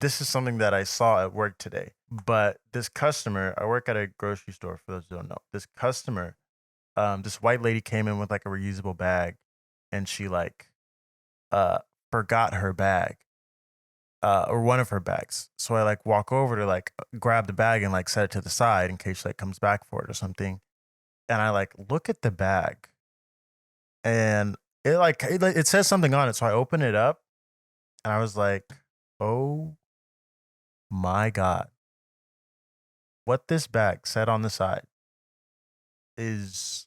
this is something that I saw at work today. But this customer, I work at a grocery store. For those who don't know, this customer, this white lady came in with like a reusable bag, and she like uh forgot her bag, or one of her bags. So I like walk over to like grab the bag and like set it to the side in case she like comes back for it or something. And I like look at the bag, and it says something on it. So I open it up, and I was like, oh my God, what this bag said on the side is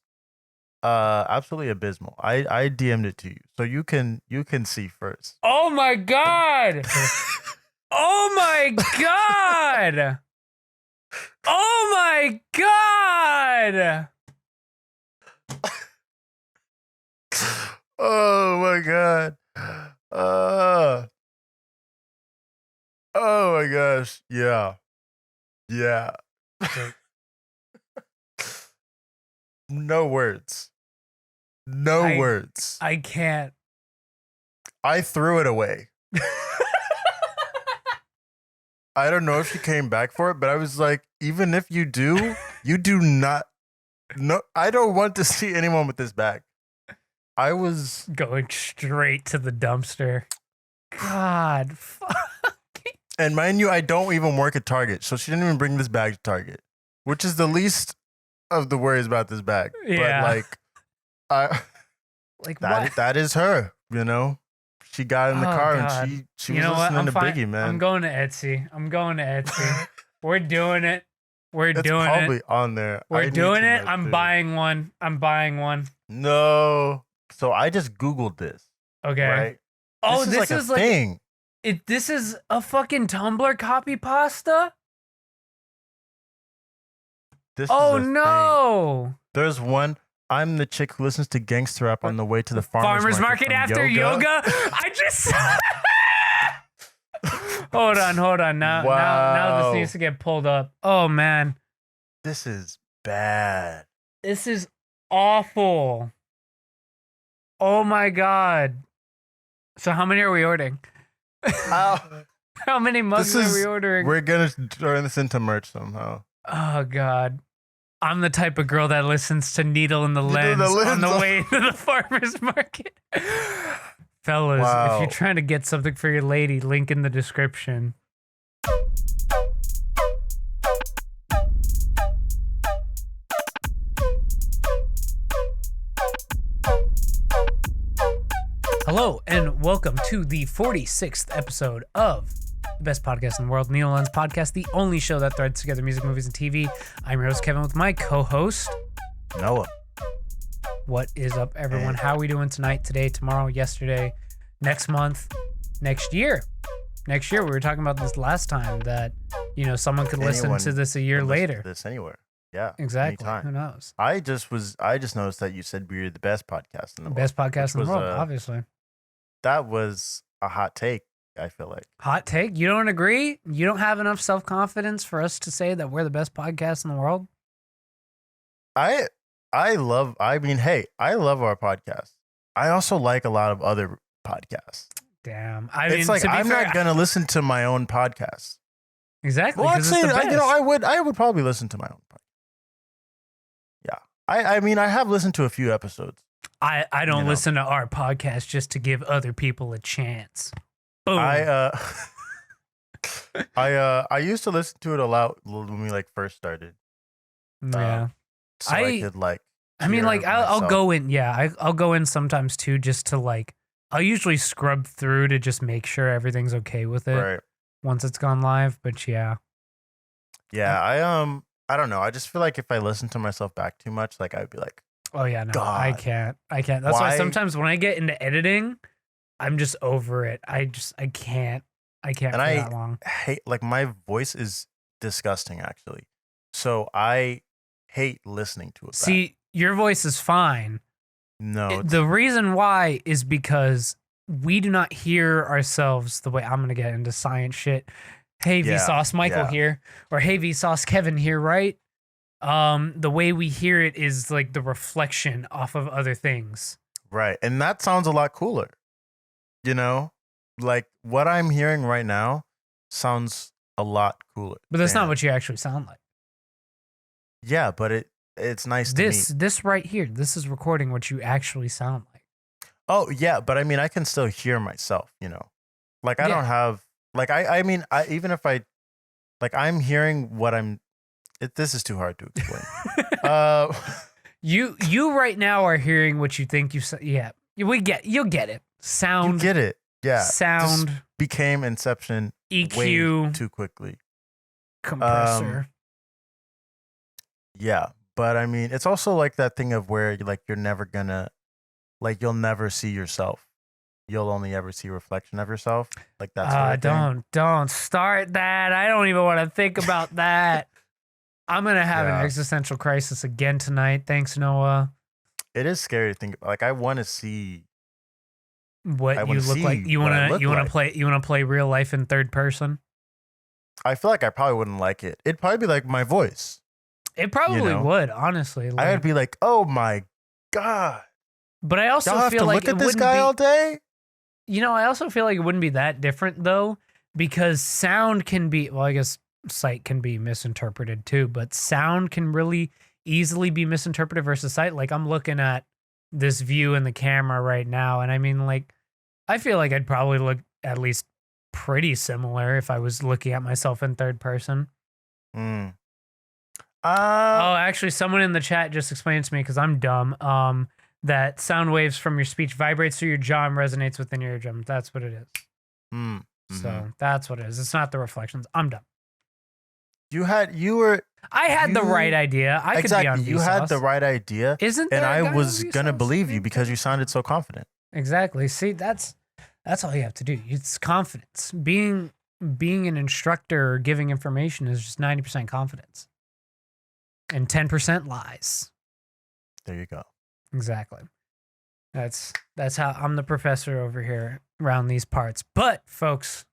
absolutely abysmal. I DM'd it to you, so you can see first. Oh my God! Oh my God! Oh my God! Oh my God. Oh my gosh. Yeah. Yeah. No words. No words. I can't. I threw it away. I don't know if she came back for it, but I was like, even if you do not. No, I don't want to see anyone with this bag. I was Going straight to the dumpster. God, fuck. And mind you, I don't even work at Target, so she didn't even bring this bag to Target, which is the least of the worries about this bag. Yeah. But like, Like that is her. You know, she got in the car God. and she was listening to Biggie, man. I'm going to Etsy. We're doing it. It's doing probably it. on there. We're doing it. I'm buying one. No. So I just Googled this. Okay. Right? Oh, this is like a thing. This is a fucking Tumblr copy pasta? This Oh is a no. thing. There's one. I'm the chick who listens to gangster rap on the way to the farmer's market after yoga. I just Hold on. Now this needs to get pulled up. Oh man. This is bad. This is awful. Oh my God. So how many are we ordering? How many mugs are we ordering? We're gonna turn this into merch somehow. Oh God. I'm the type of girl that listens to Needle in the Lens on the way to the farmer's market. Fellas, if you're trying to get something for your lady, link in the description. Hello, and welcome to the 46th episode of the best podcast in the world, Needle Lens Podcast, the only show that threads together music, movies, and TV. I'm your host, Kevin, with my co-host, Noah. What is up, everyone? How are we doing tonight, today, tomorrow, yesterday, next month, next year? Next year, we were talking about this last time that, someone could listen to this a year later. This anywhere. Yeah. Exactly. Anytime. Who knows? I just noticed that you said we were the best podcast in the world. Best podcast in the world, obviously. That was a hot take, I feel like. Hot take? You don't agree? You don't have enough self-confidence for us to say that we're the best podcast in the world? I love our podcast. I also like a lot of other podcasts. Damn. It's like I'm not gonna listen to my own podcast. Exactly. Well, I'd say I would probably listen to my own podcast. Yeah. I mean I have listened to a few episodes. I don't listen to our podcast just to give other people a chance. Boom. I used to listen to it a lot when we first started. Yeah. So I could I'll go in. Yeah, I'll go in sometimes too, just to I'll usually scrub through to just make sure everything's okay with it. Right. Once it's gone live, but yeah. Yeah, I don't know. I just feel like if I listen to myself back too much, I'd be like, oh yeah, no, God, I can't. That's why sometimes when I get into editing, I'm just over it. I can't for that long. Hate my voice is disgusting actually. So I hate listening to it. See, your voice is fine. No. The reason why is because we do not hear ourselves the way I'm going to get into science shit. Hey, Vsauce Michael here, or hey, Vsauce Kevin here, right? The way we hear it is the reflection off of other things. Right. And that sounds a lot cooler. What I'm hearing right now sounds a lot cooler. But that's not what you actually sound like. Yeah, but it's nice to me. This right here, this is recording what you actually sound like. Oh yeah, but I mean, I can still hear myself. Like I don't have like I mean, even if I like I'm hearing what I'm. This is too hard to explain. You right now are hearing what you think you said. Yeah, you'll get it. Sound, you get it. Yeah, sound just became Inception EQ way too quickly. Compressor. Yeah, but I mean, it's also like that thing of where you're never gonna you'll never see yourself. You'll only ever see a reflection of yourself. Like that sort of thing. Don't start that. I don't even want to think about that. I'm gonna have an existential crisis again tonight. Thanks, Noah. It is scary to think about. Like I want to see what you look like. You want to play real life in third person. I feel like I probably wouldn't like it. It'd probably be like my voice. It probably would, honestly. I would be like, oh my God. But I also feel like look at this guy all day. I also feel like it wouldn't be that different though, because sound can be, well, I guess sight can be misinterpreted too, but sound can really easily be misinterpreted versus sight. Like I'm looking at this view in the camera right now, and I mean, like, I feel like I'd probably look at least pretty similar if I was looking at myself in third person. Actually, someone in the chat just explained to me, because I'm dumb, that sound waves from your speech vibrates through your jaw and resonates within your eardrum. That's what it is. So that's what it is. It's not the reflections. I'm dumb. I had the right idea. I could be on Vsauce. You had the right idea. Isn't there and I was gonna believe you because you sounded so confident. Exactly. See, that's all you have to do. It's confidence. Being an instructor or giving information is just 90% confidence. And 10% lies. There you go. Exactly. That's how I'm the professor over here around these parts. But folks,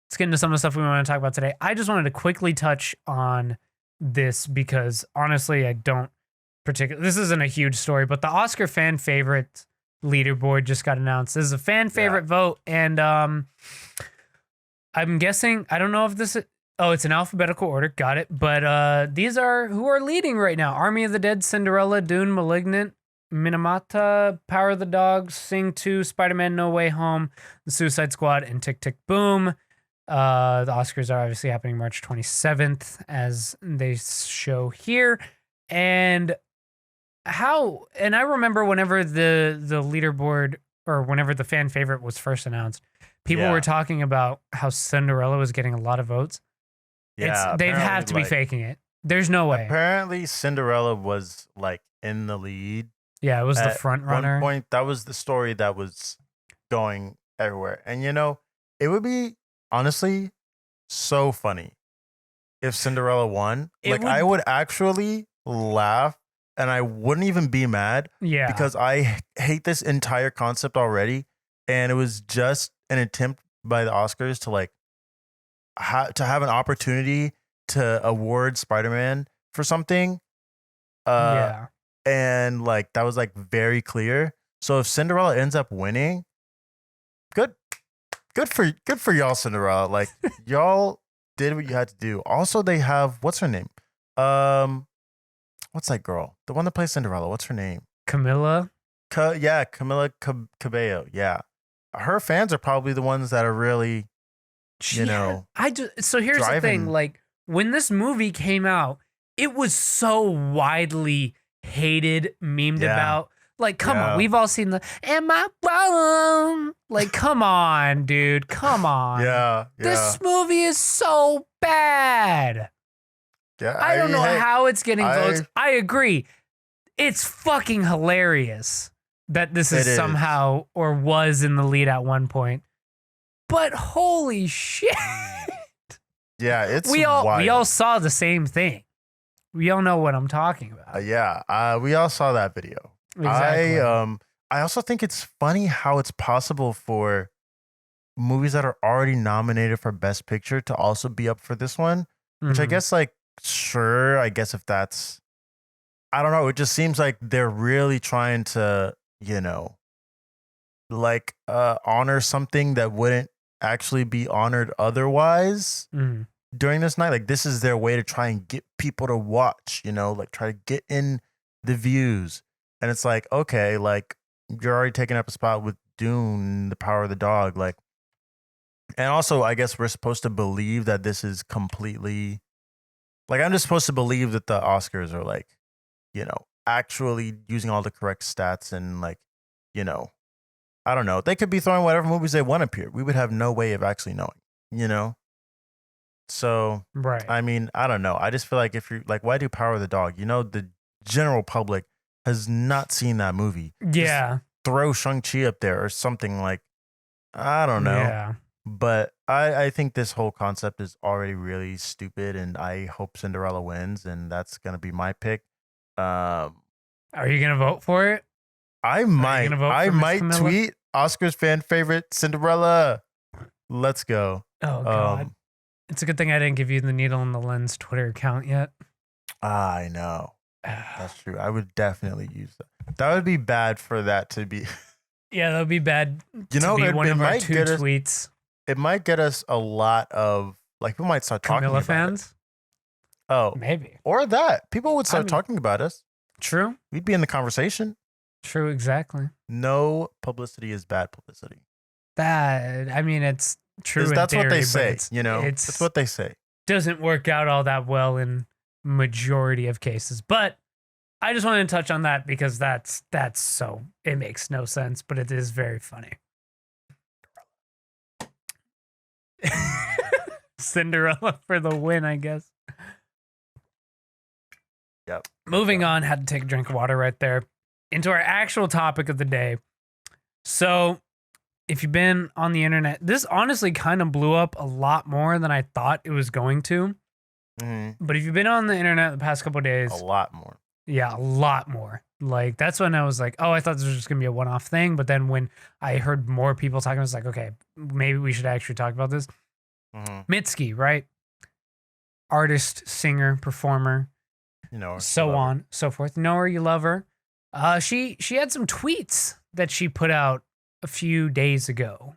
let's get into some of the stuff we want to talk about today. I just wanted to quickly touch on this because honestly, I don't particularly. This isn't a huge story, but the Oscar fan favorite leaderboard just got announced. This is a fan favorite vote, and I'm guessing. I don't know if this. It's an alphabetical order. Got it. But these are who are leading right now: Army of the Dead, Cinderella, Dune, Malignant, Minamata, Power of the Dog, Sing 2, Spider-Man No Way Home, The Suicide Squad, and Tick Tick Boom. The Oscars are obviously happening March 27th, as they show here. And I remember whenever the leaderboard, or whenever the fan favorite was first announced, people were talking about how Cinderella was getting a lot of votes. Yeah, they'd have to be faking it. There's no way. Apparently, Cinderella was in the lead. Yeah, it was the front runner. At one point, that was the story that was going everywhere. And it would be honestly so funny if Cinderella won. I would actually laugh and I wouldn't even be mad. Yeah. Because I hate this entire concept already. And it was just an attempt by the Oscars to to have an opportunity to award Spider-Man for something. And that was very clear. So if Cinderella ends up winning, good for y'all, Cinderella. Y'all did what you had to do. Also, they have, what's her name? What's that girl? The one that plays Cinderella. What's her name? Camila. Camila Cabello. Yeah, her fans are probably the ones that are really, so here's the thing. When this movie came out, it was so widely hated, memed about. Come on, we've all seen the "Am I wrong?" Come on, dude, come on. Yeah. This movie is so bad. Yeah, I don't know how it's getting votes. I agree. It's fucking hilarious that this is somehow or was in the lead at one point. But holy shit. Yeah, it's we all saw the same thing. We all know what I'm talking about. We all saw that video. Exactly. I also think it's funny how it's possible for movies that are already nominated for Best Picture to also be up for this one, which I guess sure, I guess if that's, I don't know, it just seems like they're really trying to, honor something that wouldn't actually be honored otherwise Mm. during this night. Like, this is their way to try and get people to watch, you know, like try to get in the views. And it's like, okay, like you're already taking up a spot with Dune, The Power of the Dog. Like, and also, I guess we're supposed to believe that this is completely like, I'm just supposed to believe that the Oscars are like, you know, actually using all the correct stats and like, you know, I don't know. They could be throwing whatever movies they want up here. We would have no way of actually knowing, you know? So, Right. I mean, I don't know. I just feel like if you're like, why do Power of the Dog? You know, the general public has not seen that movie. Just Yeah. throw Shang-Chi up there or something like, I don't know. Yeah. But I think this whole concept is already really stupid, and I hope Cinderella wins, and that's going to be my pick. Are you going to vote for it? I might tweet Oscar's fan favorite Cinderella. Let's go. Oh, God. It's a good thing I didn't give you the Needle in the Lens Twitter account yet. I know. That's true. I would definitely use that. That would be bad for that to be. Yeah, that would be bad. You know, one of our two tweets. It might get us a lot of, like, people might start talking about fans? It. Oh. Maybe. Or that. People would start talking about us. True. We'd be in the conversation. True, exactly. No publicity is bad publicity. That, I mean, it's true. That's what they say, you know? That's what they say. Doesn't work out all that well in majority of cases. But I just wanted to touch on that because that's so, it makes no sense, but it is very funny. Cinderella for the win, I guess. Yep. Moving on, had to take a drink of water right there. Into our actual topic of the day. So, if you've been on the internet, this honestly kind of blew up a lot more than I thought it was going to. Mm-hmm. But if you've been on the internet the past couple of days, a lot more. Yeah, a lot more. Like, that's when I was like, oh, I thought this was just gonna be a one-off thing. But then when I heard more people talking, I was like, okay, maybe we should actually talk about this. Mm-hmm. Mitski, right? Artist, singer, performer, you know her, so on, so forth. Know her, you love her. She had some tweets that she put out a few days ago.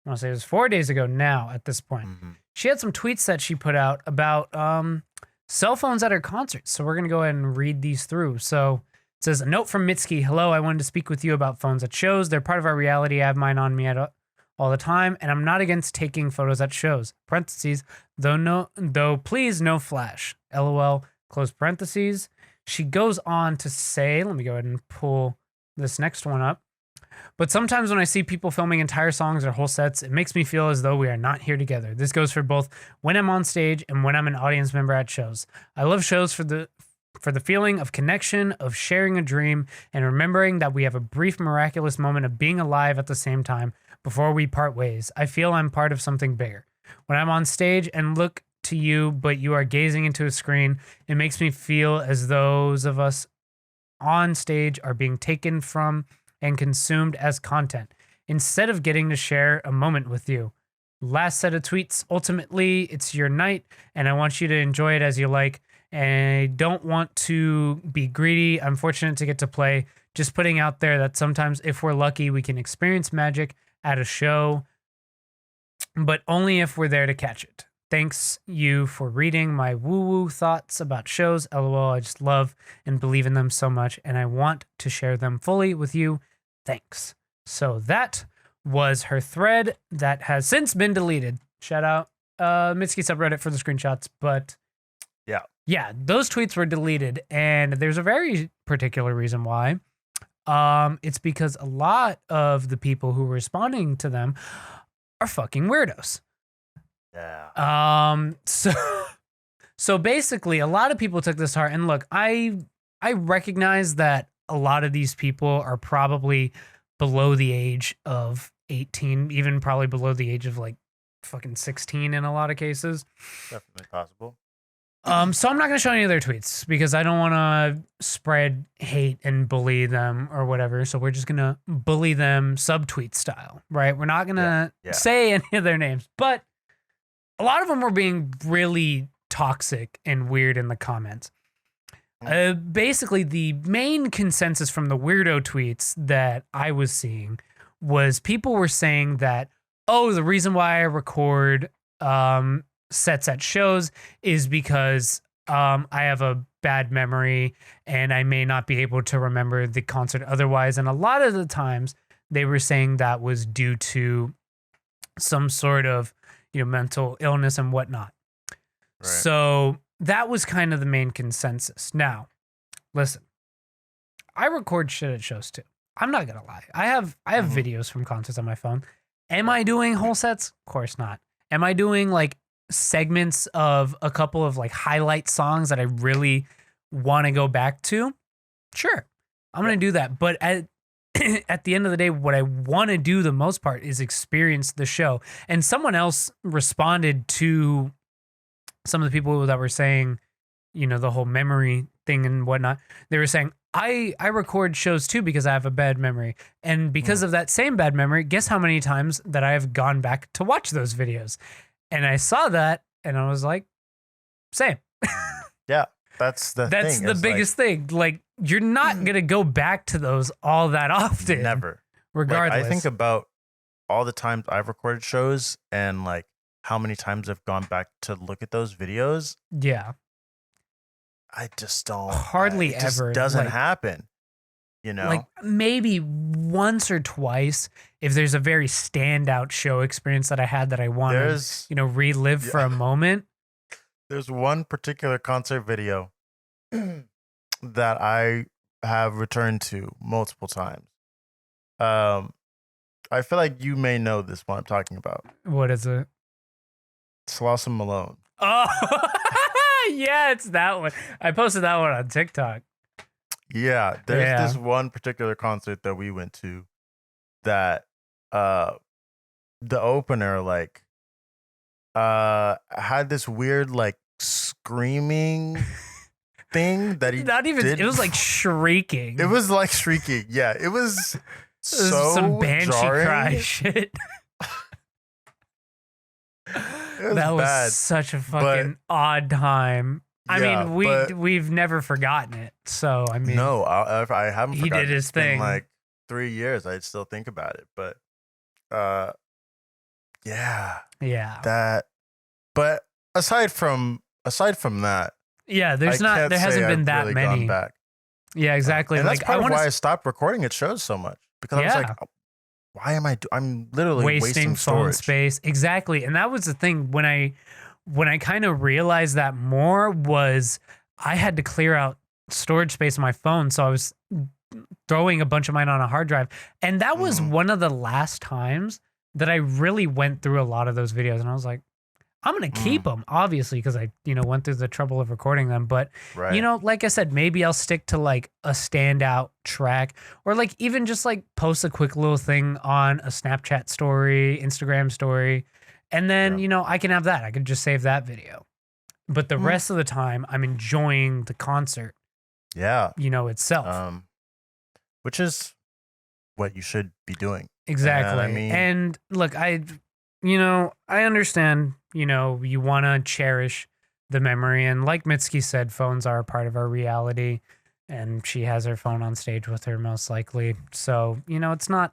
I want to say it was 4 days ago now at this point. Mm-hmm. She had some tweets that she put out about cell phones at her concerts. So we're going to go ahead and read these through. So it says, a note from Mitski. Hello, I wanted to speak with you about phones at shows. They're part of our reality. I have mine on me all the time, and I'm not against taking photos at shows. Parentheses, though please no flash. LOL, close parentheses. She goes on to say, let me go ahead and pull this next one up. But sometimes when I see people filming entire songs or whole sets, it makes me feel as though we are not here together. This goes for both when I'm on stage and when I'm an audience member at shows. I love shows for the feeling of connection, of sharing a dream, and remembering that we have a brief miraculous moment of being alive at the same time before we part ways. I feel I'm part of something bigger. When I'm on stage and look to you, but you are gazing into a screen, it makes me feel as those of us on stage are being taken from and consumed as content, instead of getting to share a moment with you. Last set of tweets, ultimately, it's your night, and I want you to enjoy it as you like, and I don't want to be greedy. I'm fortunate to get to play. Just putting out there that sometimes, if we're lucky, we can experience magic at a show, but only if we're there to catch it. Thanks you for reading my woo-woo thoughts about shows. LOL, I just love and believe in them so much, and I want to share them fully with you. Thanks. So that was her thread that has since been deleted. Shout out Mitski subreddit for the screenshots. But yeah, those tweets were deleted, and there's a very particular reason why. It's because a lot of the people who were responding to them are fucking weirdos. Yeah. So basically, a lot of people took this to heart. And look, I recognize that a lot of these people are probably below the age of 18, even probably below the age of like fucking 16 in a lot of cases. Definitely possible. So I'm not going to show any of their tweets because I don't want to spread hate and bully them or whatever. So we're just going to bully them subtweet style, right? We're not going to say any of their names, but a lot of them were being really toxic and weird in the comments. Basically, the main consensus from the weirdo tweets that I was seeing was people were saying that oh, the reason why I record sets at shows is because I have a bad memory and I may not be able to remember the concert otherwise. And a lot of the times they were saying that was due to some sort of, mental illness and whatnot. Right. So that was kind of the main consensus. Now, listen, I record shit at shows too. I'm not gonna lie. I have videos from concerts on my phone. Am I doing whole sets? Of course not. Am I doing like segments of a couple of like highlight songs that I really want to go back to? Sure. I'm going to do that. But at the end of the day, what I want to do the most part is experience the show. And someone else responded to some of the people that were saying, the whole memory thing and whatnot. They were saying, I record shows too because I have a bad memory. And because of that same bad memory, guess how many times that I have gone back to watch those videos? And I saw that and I was like, same. Yeah, that's the biggest thing. Like, you're not going to go back to those all that often. Never. Regardless. Like, I think about all the times I've recorded shows and like how many times I've gone back to look at those videos. Yeah. I just don't. Hardly it just ever. Doesn't happen. Like maybe once or twice if there's a very standout show experience that I had that I want to, relive for a moment. There's one particular concert video that I have returned to multiple times. I feel like you may know this one I'm talking about. What is it? Sloss and Malone. Oh, yeah, it's that one. I posted that one on TikTok. Yeah, there's this one particular concert that we went to that the opener like had this weird like screaming thing that he not even did. It was like shrieking. It was like shrieking. Yeah, it was so some banshee jarring. cry shit. That was bad, such a fucking odd time. I mean, we've never forgotten it. So I mean, no, I haven't. He did his thing. In like 3 years, I'd still think about it. But, yeah. That. But aside from that, yeah, there hasn't been that really many. Back. Yeah, exactly. And that's part of why I stopped recording at shows so much because I was like, why am I'm literally wasting phone storage. Space. Exactly. And that was the thing when I kind of realized that more was I had to clear out storage space on my phone. So I was throwing a bunch of mine on a hard drive. And that was one of the last times that I really went through a lot of those videos. And I was like, I'm going to keep them, obviously, because I, went through the trouble of recording them. But, like I said, maybe I'll stick to like a standout track or like even just like post a quick little thing on a Snapchat story, Instagram story. And then, I can have that. I could just save that video. But the rest of the time, I'm enjoying the concert. Yeah. Itself. Which is what you should be doing. Exactly. And look, I understand, you want to cherish the memory. And like Mitski said, phones are a part of our reality. And she has her phone on stage with her most likely. So, it's not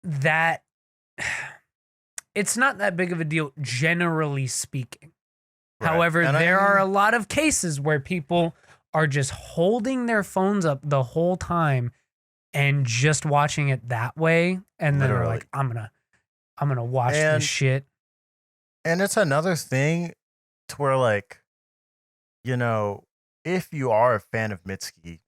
that... It's not that big of a deal, generally speaking. Right. However, there are a lot of cases where people are just holding their phones up the whole time and just watching it that way. And then they're like, I'm gonna watch this shit. And it's another thing to where like, if you are a fan of Mitski,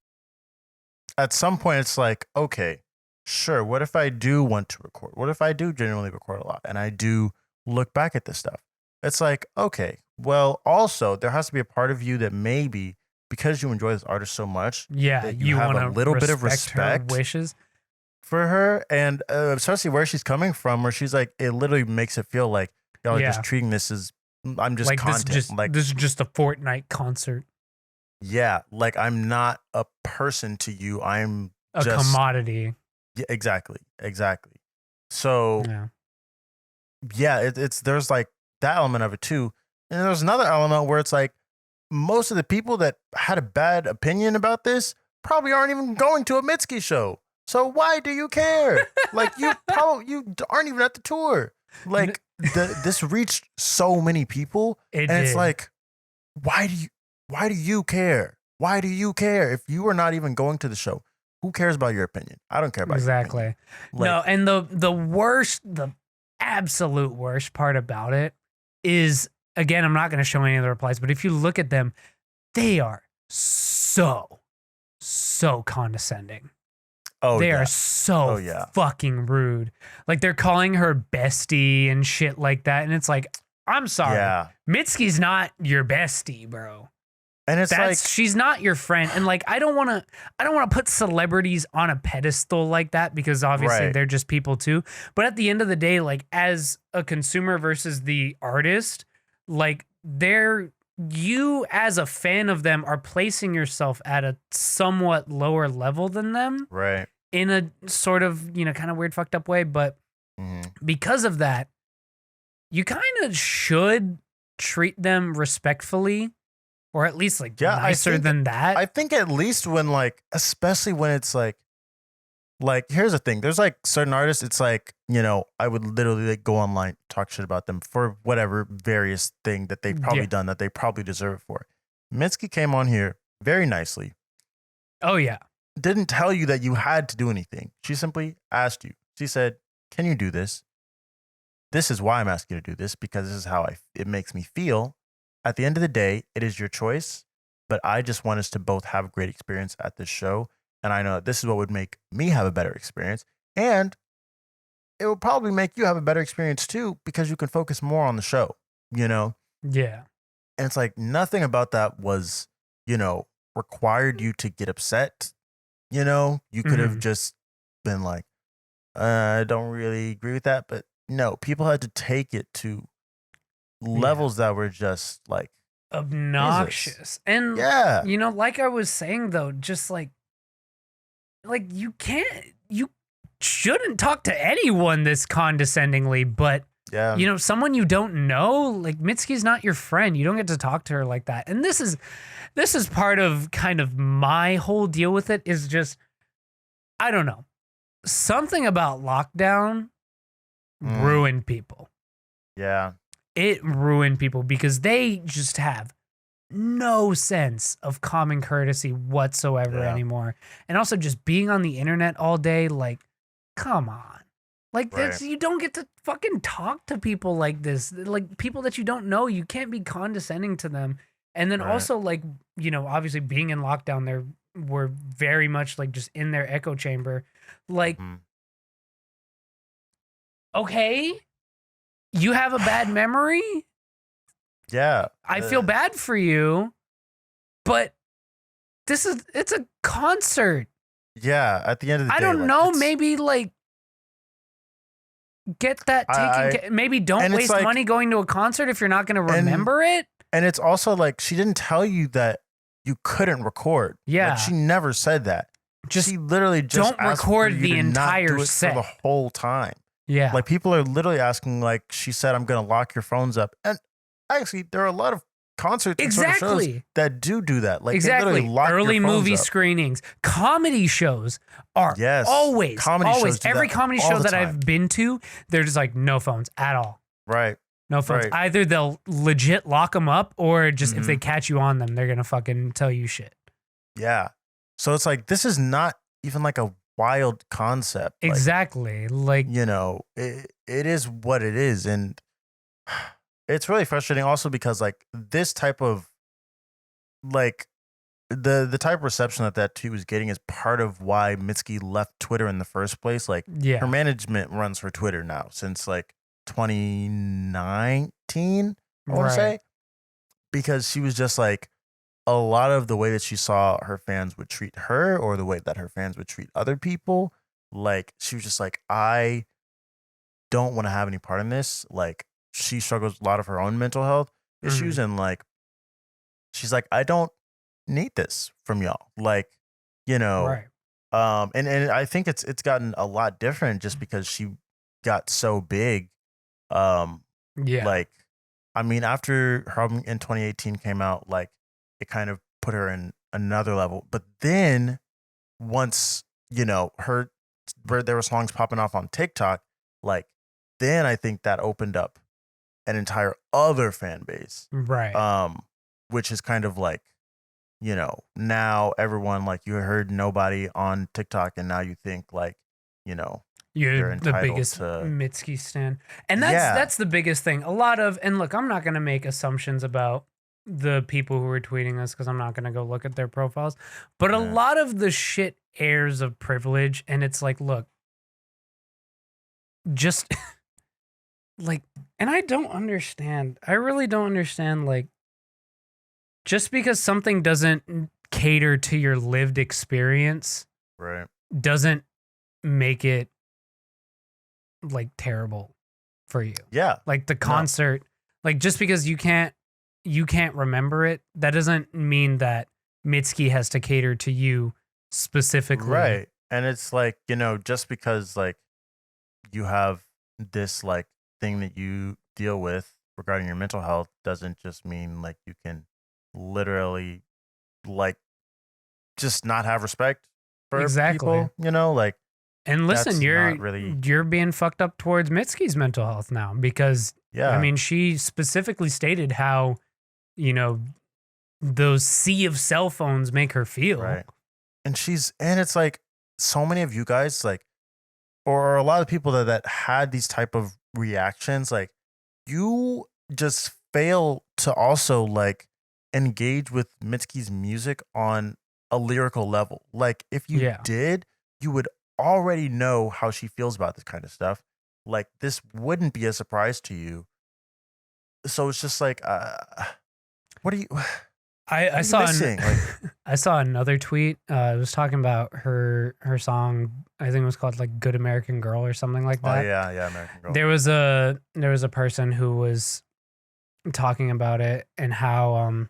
at some point it's like, okay, sure, what if I do want to record? What if I do genuinely record a lot and I do look back at this stuff? It's like, okay, well, also, there has to be a part of you that maybe, because you enjoy this artist so much, that you have a little bit of respect her wishes for her. And especially where she's coming from, where she's like, it literally makes it feel like, y'all are just treating this as, I'm just like content. This is just a Fortnite concert. Yeah, like I'm not a person to you. I'm a commodity. Yeah, exactly. So, it's there's like that element of it too, and there's another element where it's like most of the people that had a bad opinion about this probably aren't even going to a Mitski show. So why do you care? Like you aren't even at the tour. Like this reached so many people, It and it's did. like, why do you care? Why do you care if you are not even going to the show? Who cares about your opinion? I don't care about your opinion. Exactly. No, Like, and the absolute worst part about it is, again, I'm not going to show any of the replies, but if you look at them, they are so condescending. oh They yeah, are so oh yeah, fucking rude. Like they're calling her bestie and shit like that. And it's like, I'm sorry. yeah. Mitski's not your bestie, bro. And it's like, She's not your friend. And like I don't wanna put celebrities on a pedestal like that, because obviously right, they're just people too. But at the end of the day, like as a consumer versus the artist, like you as a fan of them are placing yourself at a somewhat lower level than them right. in a sort of, kind of weird fucked up way. But Mhm. because of that, you kind of should treat them respectfully, or at least like Yeah, nicer than that. I think at least when like, especially when it's like here's the thing. There's like certain artists. It's like, I would literally like go online, talk shit about them for whatever various thing that they've probably Yeah. done that they probably deserve it for. Mitski came on here very nicely. Oh yeah. Didn't tell you that you had to do anything. She simply asked you. She said, "Can you do this? This is why I'm asking you to do this, because this is how it makes me feel. At the end of the day, it is your choice, but I just want us to both have a great experience at this show. And I know that this is what would make me have a better experience. And it will probably make you have a better experience too, because you can focus more on the show, you know? Yeah. And it's like nothing about that was, required you to get upset. You could have Mhm. just been like, I don't really agree with that. But no, people had to take it to Yeah. levels that were just like, Jesus. Obnoxious. And Yeah. like I was saying though, just like you shouldn't talk to anyone this condescendingly, but Yeah. someone you don't know, like Mitski's not your friend. You don't get to talk to her like that. And this is part of kind of my whole deal with it, is just, I don't know. Something about lockdown ruined people. Yeah. It ruined people because they just have no sense of common courtesy whatsoever Yeah. anymore. And also just being on the internet all day, like, come on. Like, Right. you don't get to fucking talk to people like this. Like, people that you don't know, you can't be condescending to them. And then Right. also, like, obviously being in lockdown, they were very much like just in their echo chamber. Like, Mhm. okay, you have a bad memory. Yeah. I feel bad for you, but it's a concert. Yeah. At the end of the day, I don't like, know, maybe like get that taken. Maybe don't waste like, money going to a concert if you're not going to remember it. And it's also like she didn't tell you that you couldn't record. Yeah. Like, she never said that. Just she literally just don't asked record for you the to not entire do it set. for the whole time. Yeah. Like, people are literally asking, like, she said, I'm going to lock your phones up. And actually, there are a lot of concerts and sort of shows that do that. Like, they literally lock early your phones movie up. screenings, comedy shows are always every comedy show that I've been to, they're just like no phones at all. Right. No phones. Right. Either they'll legit lock them up, or just if they catch you on them, they're gonna fucking tell you shit. Yeah. So it's like, this is not even like a wild concept. Exactly. Like, it is what it is. And it's really frustrating also because like this type of like the type of reception that he was getting is part of why Mitski left Twitter in the first place. Like, her management runs for Twitter now since like 2019, I want to say, because she was just like, a lot of the way that she saw her fans would treat her, or the way that her fans would treat other people, like, she was just like, I don't want to have any part in this. Like, she struggles with a lot of her own mental health issues, and like, she's like, I don't need this from y'all. Like, and I think it's gotten a lot different just because she got so big. Like, I mean, after her album in 2018 came out, like, it kind of put her in another level. But then once, her where there were songs popping off on TikTok, like then I think that opened up an entire other fan base. Right. Which is kind of like, now everyone, like, you heard Nobody on TikTok and now you think like, You're they're the entitled biggest to. Mitski stan. And Yeah. that's the biggest thing. A lot of, and look, I'm not going to make assumptions about the people who are tweeting this because I'm not going to go look at their profiles. But a Yeah. lot of the shit airs of privilege. And it's like, look, just like, and I don't understand. I really don't understand. Like, just because something doesn't cater to your lived experience Right. doesn't make it like terrible for you. Yeah. Like the concert, like just because you can't remember it, that doesn't mean that Mitski has to cater to you specifically. Right. And it's like, just because like you have this like thing that you deal with regarding your mental health doesn't just mean like you can literally like just not have respect for people, like. And listen, really. you're being fucked up towards Mitski's mental health now because Yeah. I mean, she specifically stated how, those sea of cell phones make her feel. Right. And it's like so many of you guys, like, or a lot of people that had these type of reactions, like, you just fail to also like engage with Mitski's music on a lyrical level. Like, if you did, you would already know how she feels about this kind of stuff. Like, this wouldn't be a surprise to you. So it's just like, what are you? I saw I saw another tweet. It was talking about her song. I think it was called like "Good American Girl" or something like that. Oh yeah, American Girl. There was a person who was talking about it and how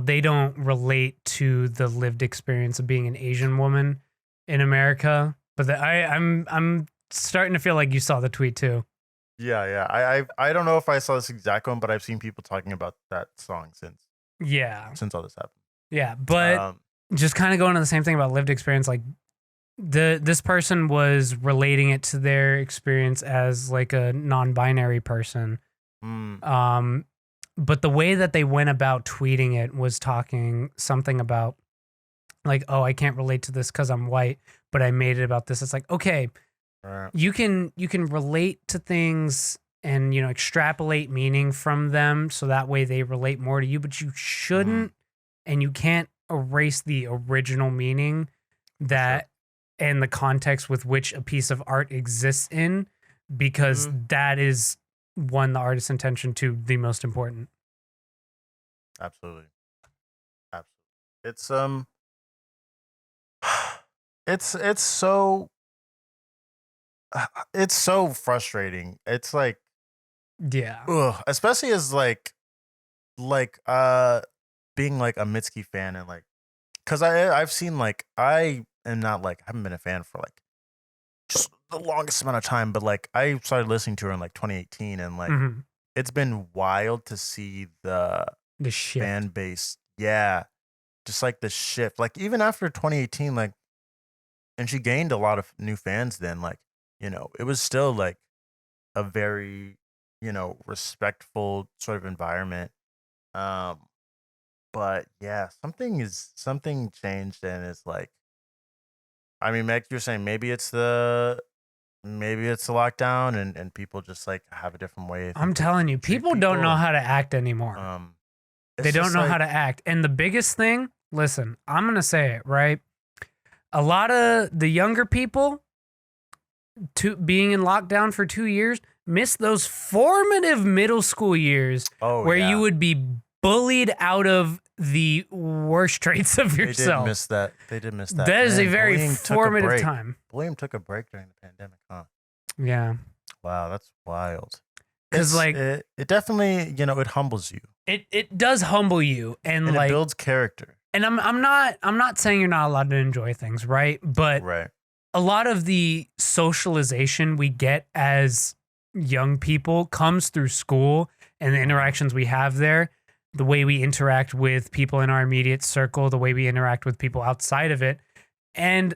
they don't relate to the lived experience of being an Asian woman in America. But I'm starting to feel like you saw the tweet too. Yeah. I don't know if I saw this exact one, but I've seen people talking about that song since all this happened. Yeah, but just kind of going on the same thing about lived experience, like this person was relating it to their experience as like a non-binary person. But the way that they went about tweeting it was talking something about like, oh, I can't relate to this because I'm white, but I made it about this. It's like, okay, you can relate to things and extrapolate meaning from them so that way they relate more to you, but you shouldn't and you can't erase the original meaning that and the context with which a piece of art exists in, because that is the artist's intention to the most important. Absolutely. It's it's so frustrating. It's like, especially as like being like a Mitski fan and like, because I've seen like, I am not like, I haven't been a fan for like just the longest amount of time, but like I started listening to her in like 2018 and like it's been wild to see the shift. Fan base. Yeah. Just like the shift. Like even after 2018, like, and she gained a lot of new fans then, like, it was still like a very, respectful sort of environment. But yeah, something changed and it's like, I mean, Meg, you're saying maybe it's the lockdown and people just like have a different way. I'm telling you, people don't know how to act anymore. They don't know how to act. And the biggest thing, listen, I'm going to say it, right? A lot of the younger people being in lockdown for 2 years missed those formative middle school years where you would be bullied out of the worst traits of yourself. They did miss that. That is a very formative time. William took a break during the pandemic, huh? Yeah. Wow, that's wild. Because like it definitely, it humbles you. It does humble you and like it builds character. And I'm not saying you're not allowed to enjoy things, right? But a lot of the socialization we get as young people comes through school and the interactions we have there, the way we interact with people in our immediate circle, the way we interact with people outside of it. And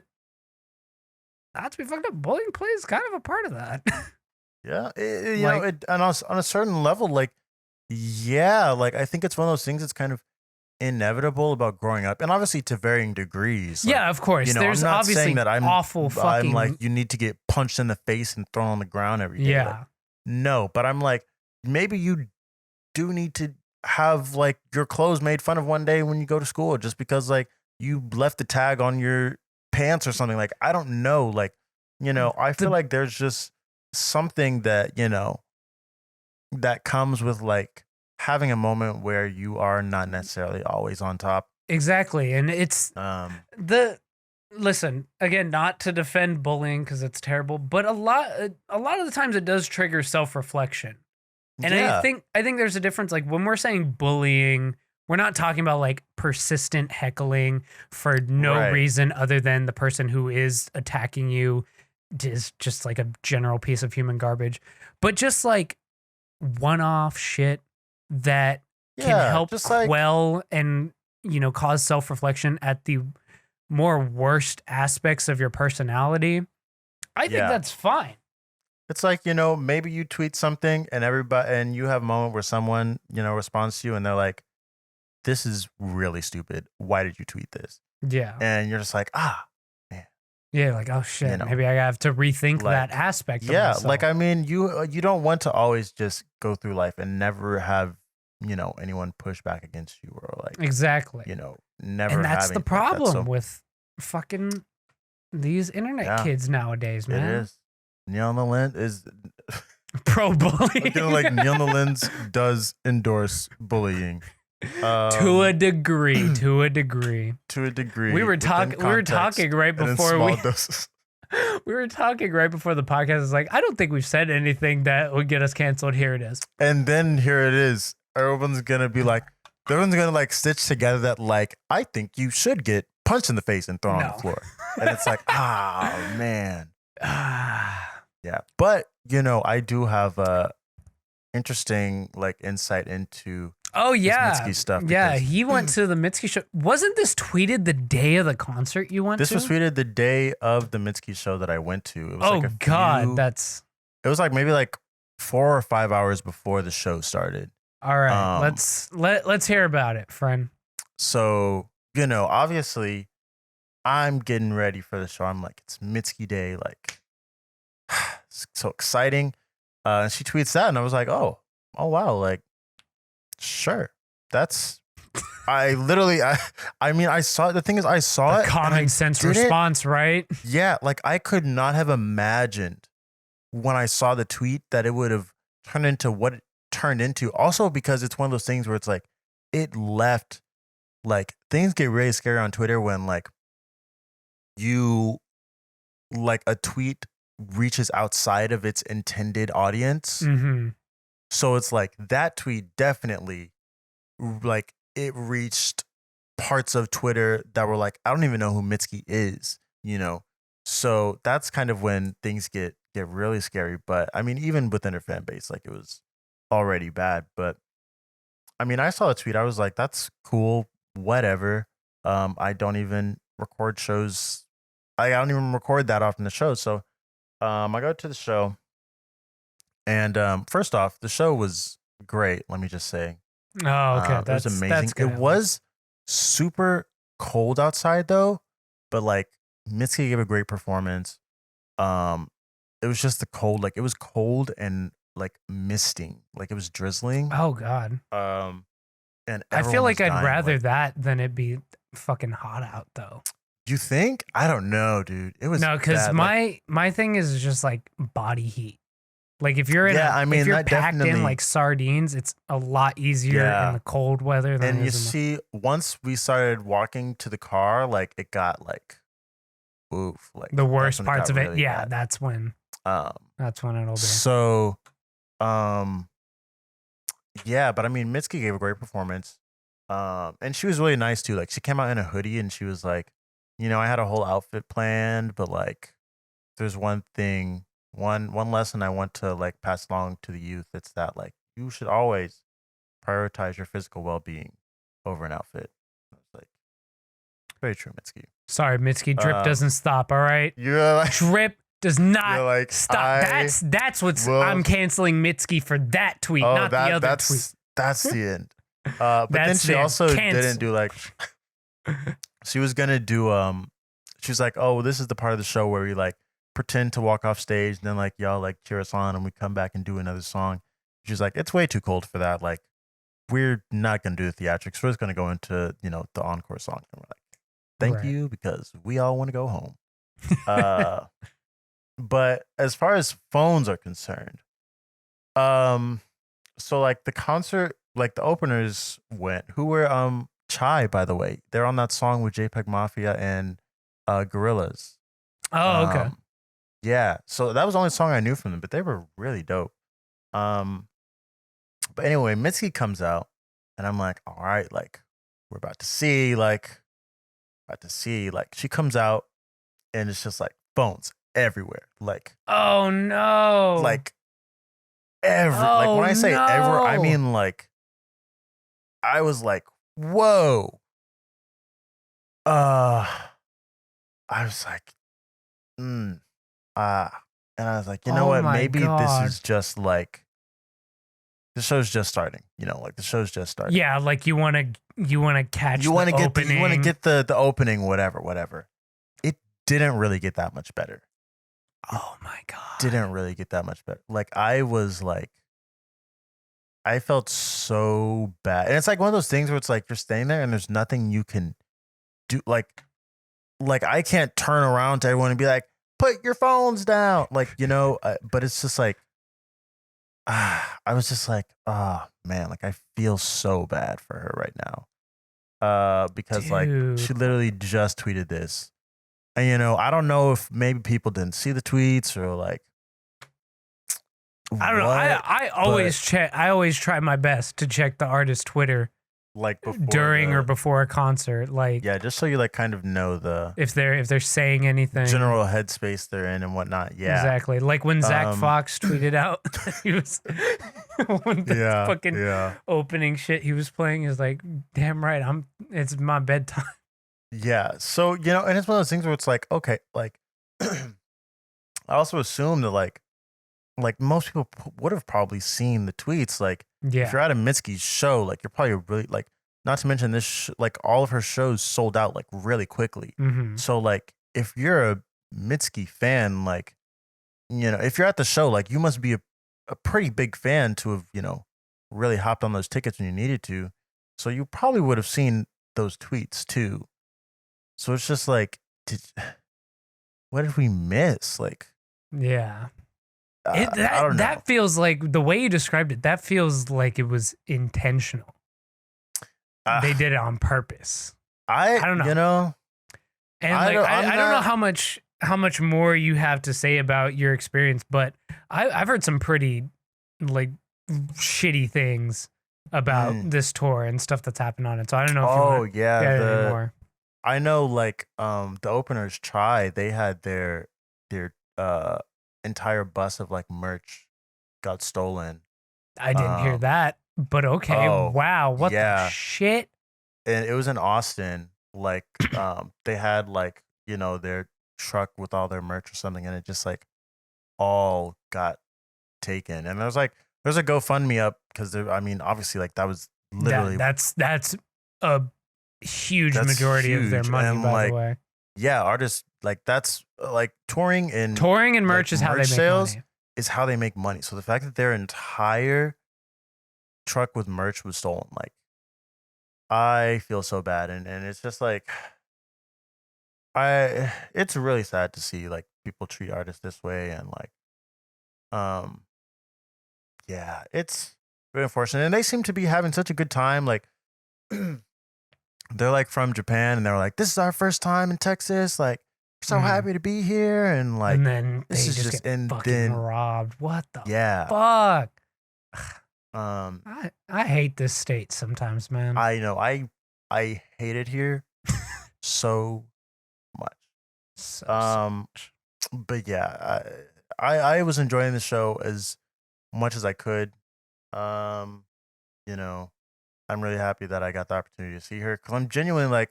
not to be fucked up, bullying plays kind of a part of that. Yeah, you know, on a certain level, like, yeah, like I think it's one of those things that's kind of inevitable about growing up, and obviously to varying degrees. Like, yeah, of course. I'm There's not saying obviously that awful I'm like fucking you need to get punched in the face and thrown on the ground every day. Like, yeah. no, but I'm like maybe you do need to have like your clothes made fun of one day when you go to school just because like you left the tag on your pants or something. Like I don't know. Like, I feel like there's just something that, that comes with like having a moment where you are not necessarily always on top. Exactly. And it's Um listen, again, not to defend bullying because it's terrible, but a lot of the times it does trigger self-reflection. And yeah. I think there's a difference. Like when we're saying bullying, we're not talking about like persistent heckling for no Right. reason other than the person who is attacking you is just like a general piece of human garbage. But just like one-off shit that can Yeah, help just like quell and cause self-reflection at the more worst aspects of your personality. I think yeah. that's fine. It's like, maybe you tweet something and you have a moment where someone, responds to you and they're like, this is really stupid. Why did you tweet this? Yeah. And you're just like, man. Yeah, like, oh shit, maybe I have to rethink that Like, aspect of yeah, myself. like I mean, you don't want to always just go through life and never have, anyone push back against you or like Exactly. never And that's the having like that. problem So with fucking these internet yeah, kids nowadays, it man. is. Neil the Lens is Pro bullying. I feel like Neil the Lens does endorse bullying. To a degree. To a degree. To a degree. We were talking right before we were talking right before the podcast. It's like, I don't think we've said anything that would get us canceled. Here it is. And then here it is. Everyone's gonna be like, everyone's gonna like stitch together that like, I think you should get punched in the face and thrown on the floor. And it's like, man. Yeah. But I do have a interesting like insight into Mitski stuff. Yeah, he went to the Mitski show. Wasn't this tweeted the day of the concert you went to? This was tweeted the day of the Mitski show that I went to. It was it was like maybe like 4 or 5 hours before the show started. All right, let's hear about it, friend. So, obviously I'm getting ready for the show. I'm like, it's Mitski Day, like so exciting. And she tweets that and I was like, oh wow, like sure. That's I mean I saw the thing is I saw the common sense response, right? Yeah, like I could not have imagined when I saw the tweet that it would have turned into what it turned into. Also because it's one of those things where it's like it left like things get really scary on Twitter when like you like a tweet reaches outside of its intended audience. Mm-hmm. So it's like that tweet definitely like it reached parts of Twitter that were like, I don't even know who Mitski is, So that's kind of when things get really scary. But I mean, even within her fan base, like it was already bad. But I mean, I saw a tweet. I was like, that's cool, whatever. I don't even record shows. I don't even record that often the show. So I go to the show. And first off, the show was great. Let me just say. Oh, okay. It was amazing. It was super cold outside though, but like Mitski gave a great performance. It was just the cold, like it was cold and like misting, like it was drizzling. Oh God. And I feel like I'd dying, rather like, that than it be fucking hot out though. You think? I don't know, dude. It was because my thing is just like body heat. Like if you're if you're packed in like sardines, it's a lot easier in the cold weather than and you see once we started walking to the car, like it got like oof, like the worst parts of it. Really yeah, bad. that's when it'll be. So yeah, but I mean Mitski gave a great performance. And she was really nice too. Like she came out in a hoodie and she was like, I had a whole outfit planned, but like there's one thing, one lesson I want to like pass along to the youth. It's that like you should always prioritize your physical well-being over an outfit. It's like very true, Mitski. Sorry, Mitski. Drip Um, doesn't stop. All right. you're like, Drip does you're not like, stop. That's what's will. I'm canceling Mitski for that tweet, Oh, not the other tweet. that's the end. But then That's she the also didn't cancel. do like she was gonna do she was like, oh, well, this is the part of the show where we like pretend to walk off stage and then like y'all like cheer us on and we come back and do another song. She's like, it's way too cold for that. Like, we're not gonna do the theatrics. We're just gonna go into, the encore song. And we're like, thank Right. you, because we all want to go home. Uh but as far as phones are concerned, um so like the concert, like the openers went. Who were Chai, by the way. They're on that song with JPEG Mafia and Gorillas. Oh, okay. Um yeah, so that was the only song I knew from them, but they were really dope. Um but anyway, Mitski comes out and I'm like, all right, like we're about to see like she comes out and it's just like phones everywhere. Oh no. Like like Oh when I say ever, I no. mean like I was like, whoa. Uh I was like, mm, and I was like, you know Oh what? my Maybe this god. is just like the show's just starting. Like the show's just starting. Yeah, like you wanna catch You the want to get opening. you want to get the opening, whatever. It didn't really get that much better. It Oh my god. didn't really get that much better. Like I was like, I felt so bad, and it's like one of those things where it's like you're staying there and there's nothing you can do. Like I can't turn around to everyone and be like, put your phones down, like but it's just like I was just like, oh man, like I feel so bad for her right now. Because like Dude. she literally just tweeted this. And I don't know if maybe people didn't see the tweets or like I don't know. what, I but always check. I always try my best to check the artist's Twitter like before during or the before a concert. Like yeah, just so you like kind of know the if they're saying anything. general headspace they're in and whatnot. Yeah. Exactly. Like when Zach Um Fox tweeted out he was when the yeah, fucking yeah. opening shit he was playing is like, damn right, it's my bedtime. Yeah. So, and it's one of those things where it's like, okay, like I also assume that like most people would have probably seen the tweets. Like if Yeah. you're at a Mitski's show, like you're probably really like, not to mention this, like all of her shows sold out like really quickly. Mm-hmm. So like if you're a Mitski fan, like, if you're at the show, like you must be a pretty big fan to have, really hopped on those tickets when you needed to. So you probably would have seen those tweets too. So it's just like, what did we miss? Like, Yeah. I don't know. That feels like the way you described it, that feels like it was intentional. They did it on purpose. I don't know. And like I don't know how much more you have to say about your experience, but I've heard some pretty like shitty things about this tour and stuff that's happened on it. So I don't know if you want to get anymore. I know like the openers they had their entire bus of like merch got stolen. I didn't hear that, but okay. Wow, what the shit? And it was in Austin. Like they had like, their truck with all their merch or something, and it just like all got taken. And there's a GoFundMe up because I mean, obviously, like that was literally that's a huge majority of their money, and, by like, the way. Yeah, artists like that's like touring and merch is how they make sales money. Is how they make money. So the fact that their entire truck with merch was stolen, like I feel so bad, and it's just like it's really sad to see like people treat artists this way, and like um yeah, it's very unfortunate. And they seem to be having such a good time. Like they're like from Japan, and they're like, "This is our first time in Texas. Like, we're so happy to be here." And like, and then this they is just get fucking robbed. What the fuck? I hate this state sometimes, man. I know. I hate it here so much. So much. But yeah, I was enjoying the show as much as I could. You know, I'm really happy that I got the opportunity to see her because I'm genuinely like,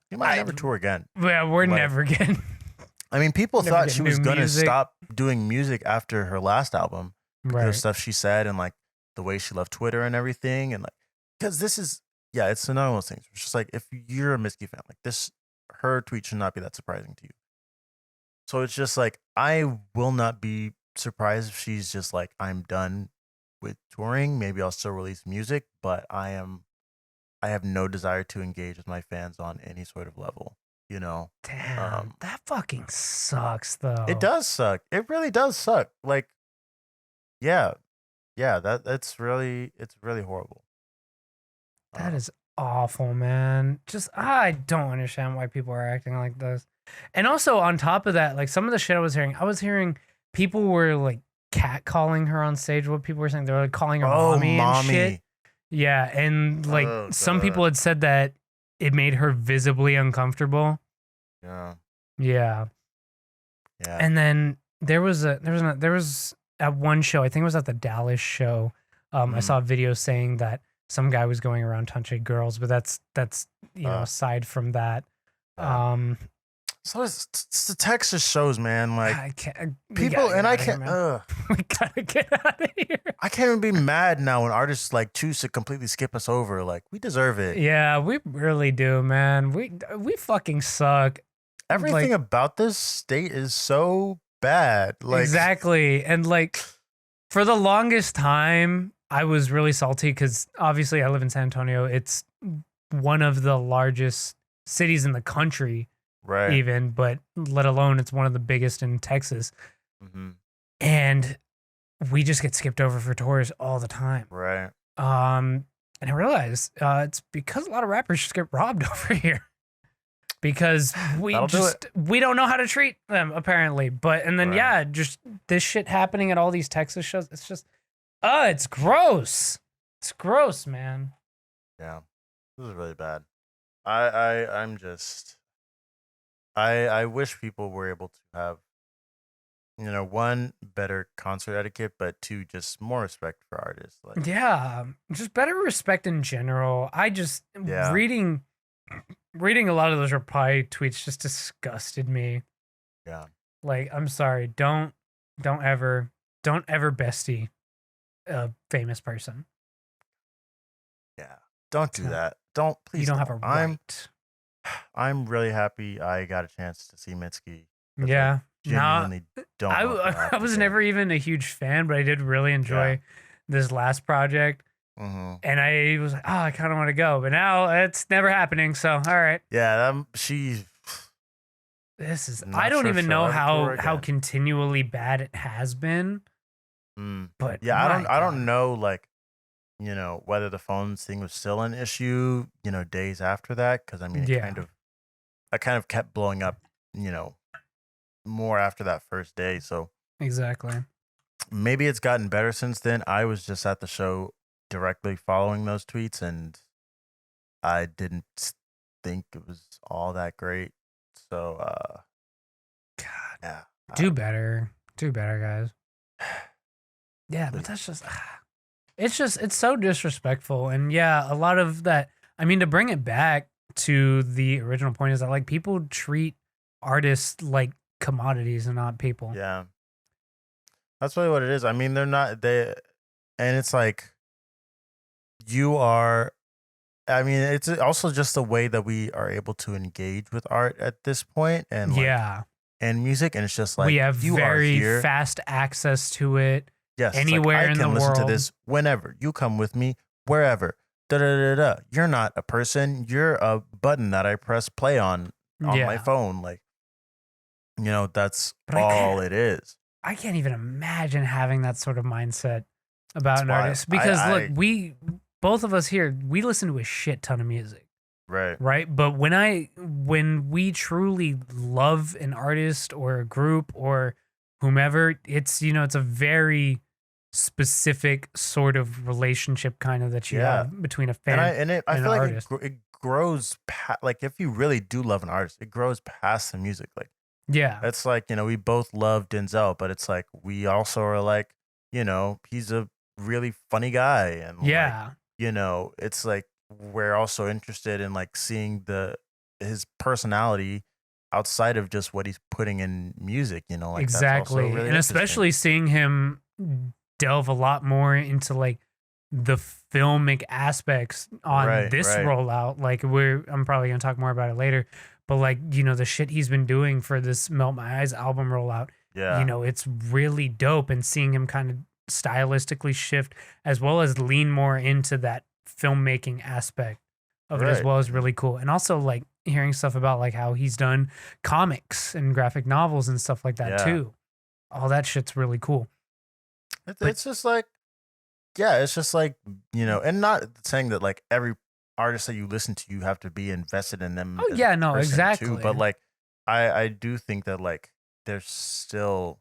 He might never tour again. Yeah, we're Like, never getting. I mean, people Never thought get she new was gonna music. stop doing music after her last album because of Right. stuff she said and like the way she left Twitter and everything, and like because this is yeah, it's another one of those things. It's just like if you're a Mitski fan, like this, her tweet should not be that surprising to you. So it's just like I will not be surprised if she's just like I'm done with touring. Maybe I'll still release music, but I have no desire to engage with my fans on any sort of level. You know, Damn, um, that fucking sucks it though. does suck. It really does suck. Like, yeah, yeah, it's really horrible. That Um, is awful, man. Just I don't understand why people are acting like this. And also on top of that, like some of the shit I was hearing people were like catcalling her on stage. What people were saying, they were like calling her oh, mommy and shit. mommy. Yeah, and like Oh some people god. had said that it made her visibly uncomfortable. Yeah, Yeah. yeah. And then there was at one show, I think it was at the Dallas show. I Mm, saw a video saying that some guy was going around touching girls, but that's uh, aside from that. yeah. Um, So it's the Texas shows, man. Like I can't. We gotta people, get and I out of here, can't. man. We gotta get out of here. I can't even be mad now when artists like choose to completely skip us over. Like we deserve it. Yeah, we really do, man. We fucking suck. Everything Like about this state is so bad. Like, exactly, and like for the longest time, I was really salty because obviously I live in San Antonio. It's one of the largest cities in the country, right. even, but let alone it's one of the biggest in Texas. Mm-hmm. And we just get skipped over for tours all the time. Right. And I realized it's because a lot of rappers just get robbed over here because That'll do it. we don't know how to treat them apparently. But and then Right. yeah, just this shit happening at all these Texas shows. It's just it's gross. It's gross, man. Yeah. This is really bad. I'm just I wish people were able to have, one, better concert etiquette, but two, just more respect for artists. Like, Yeah, just better respect in general. I just yeah, reading a lot of those reply tweets just disgusted me. yeah, Like, I'm sorry, don't ever bestie a famous person. yeah. Don't do So, that. Don't, you please don't have a don't. right. I'm really happy I got a chance to see Mitski because I Yeah. No, genuinely don't know if I'll have I to was again. never even a huge fan, but I did really Yeah. enjoy this last project. Mm-hmm. And I was like, oh, I kind of want to go, but now it's never happening. So, all right. Yeah, she. This is I Not don't sure if even she'll know ever tour how again. continually bad it has been, Mm. but Yeah, my I God. don't know, like, whether the phones thing was still an issue, days after that, because I mean, Yeah, I kind of kept blowing up, you know, more after that first day. So exactly. maybe it's gotten better since then. I was just at the show directly following those tweets, and I didn't think it was all that great. So, God, yeah, do better. Do better, guys. Yeah, but please. that's just it's so disrespectful. And yeah, a lot of that I mean to bring it back to the original point is that like people treat artists like commodities and not people. Yeah, that's really what it is. I mean, they're not, and it's like, you are, I mean, it's also just the way that we are able to engage with art at this point and like, Yeah. and music. And it's just We like, have you are very here. fast access to it Yes, it's like anywhere I in the can listen to world. this whenever. You come with me wherever. Da da da da. You're not a person. You're a button that I press play on my Yeah. phone. Like, that's But all it is. I can't even imagine having that sort of mindset about That's an why artist because look, I we both of us here, we listen to a shit ton of music, right. right? But when we truly love an artist or a group or whomever, it's a very specific sort of relationship kind of that you Yeah. have between a And fan I and an feel like artist. it grows like if you really do love an artist, it grows past the music. Like Yeah. it's like, we both love Denzel, but it's like we also are like, he's a really funny guy and like, Yeah. it's like we're also interested in like seeing his personality outside of just what he's putting in music, you know, like that's also Exactly. really And interesting. especially seeing him delve a lot more into like the filmic aspects on Right, this right. rollout. Like I'm probably gonna talk more about it later. But like, the shit he's been doing for this Melt My Eyes album rollout, Yeah. it's really dope, and seeing him kind of stylistically shift as well as lean more into that filmmaking aspect of it as Right. well is really cool. And also like hearing stuff about like how he's done comics and graphic novels and stuff like that Yeah. too. All that shit's really cool. But It's just like, yeah, it's just like, you know, and not saying that like every artist that you listen to, you have to be invested in them oh as a yeah, no, person too. exactly. But like, I do think that like there's still,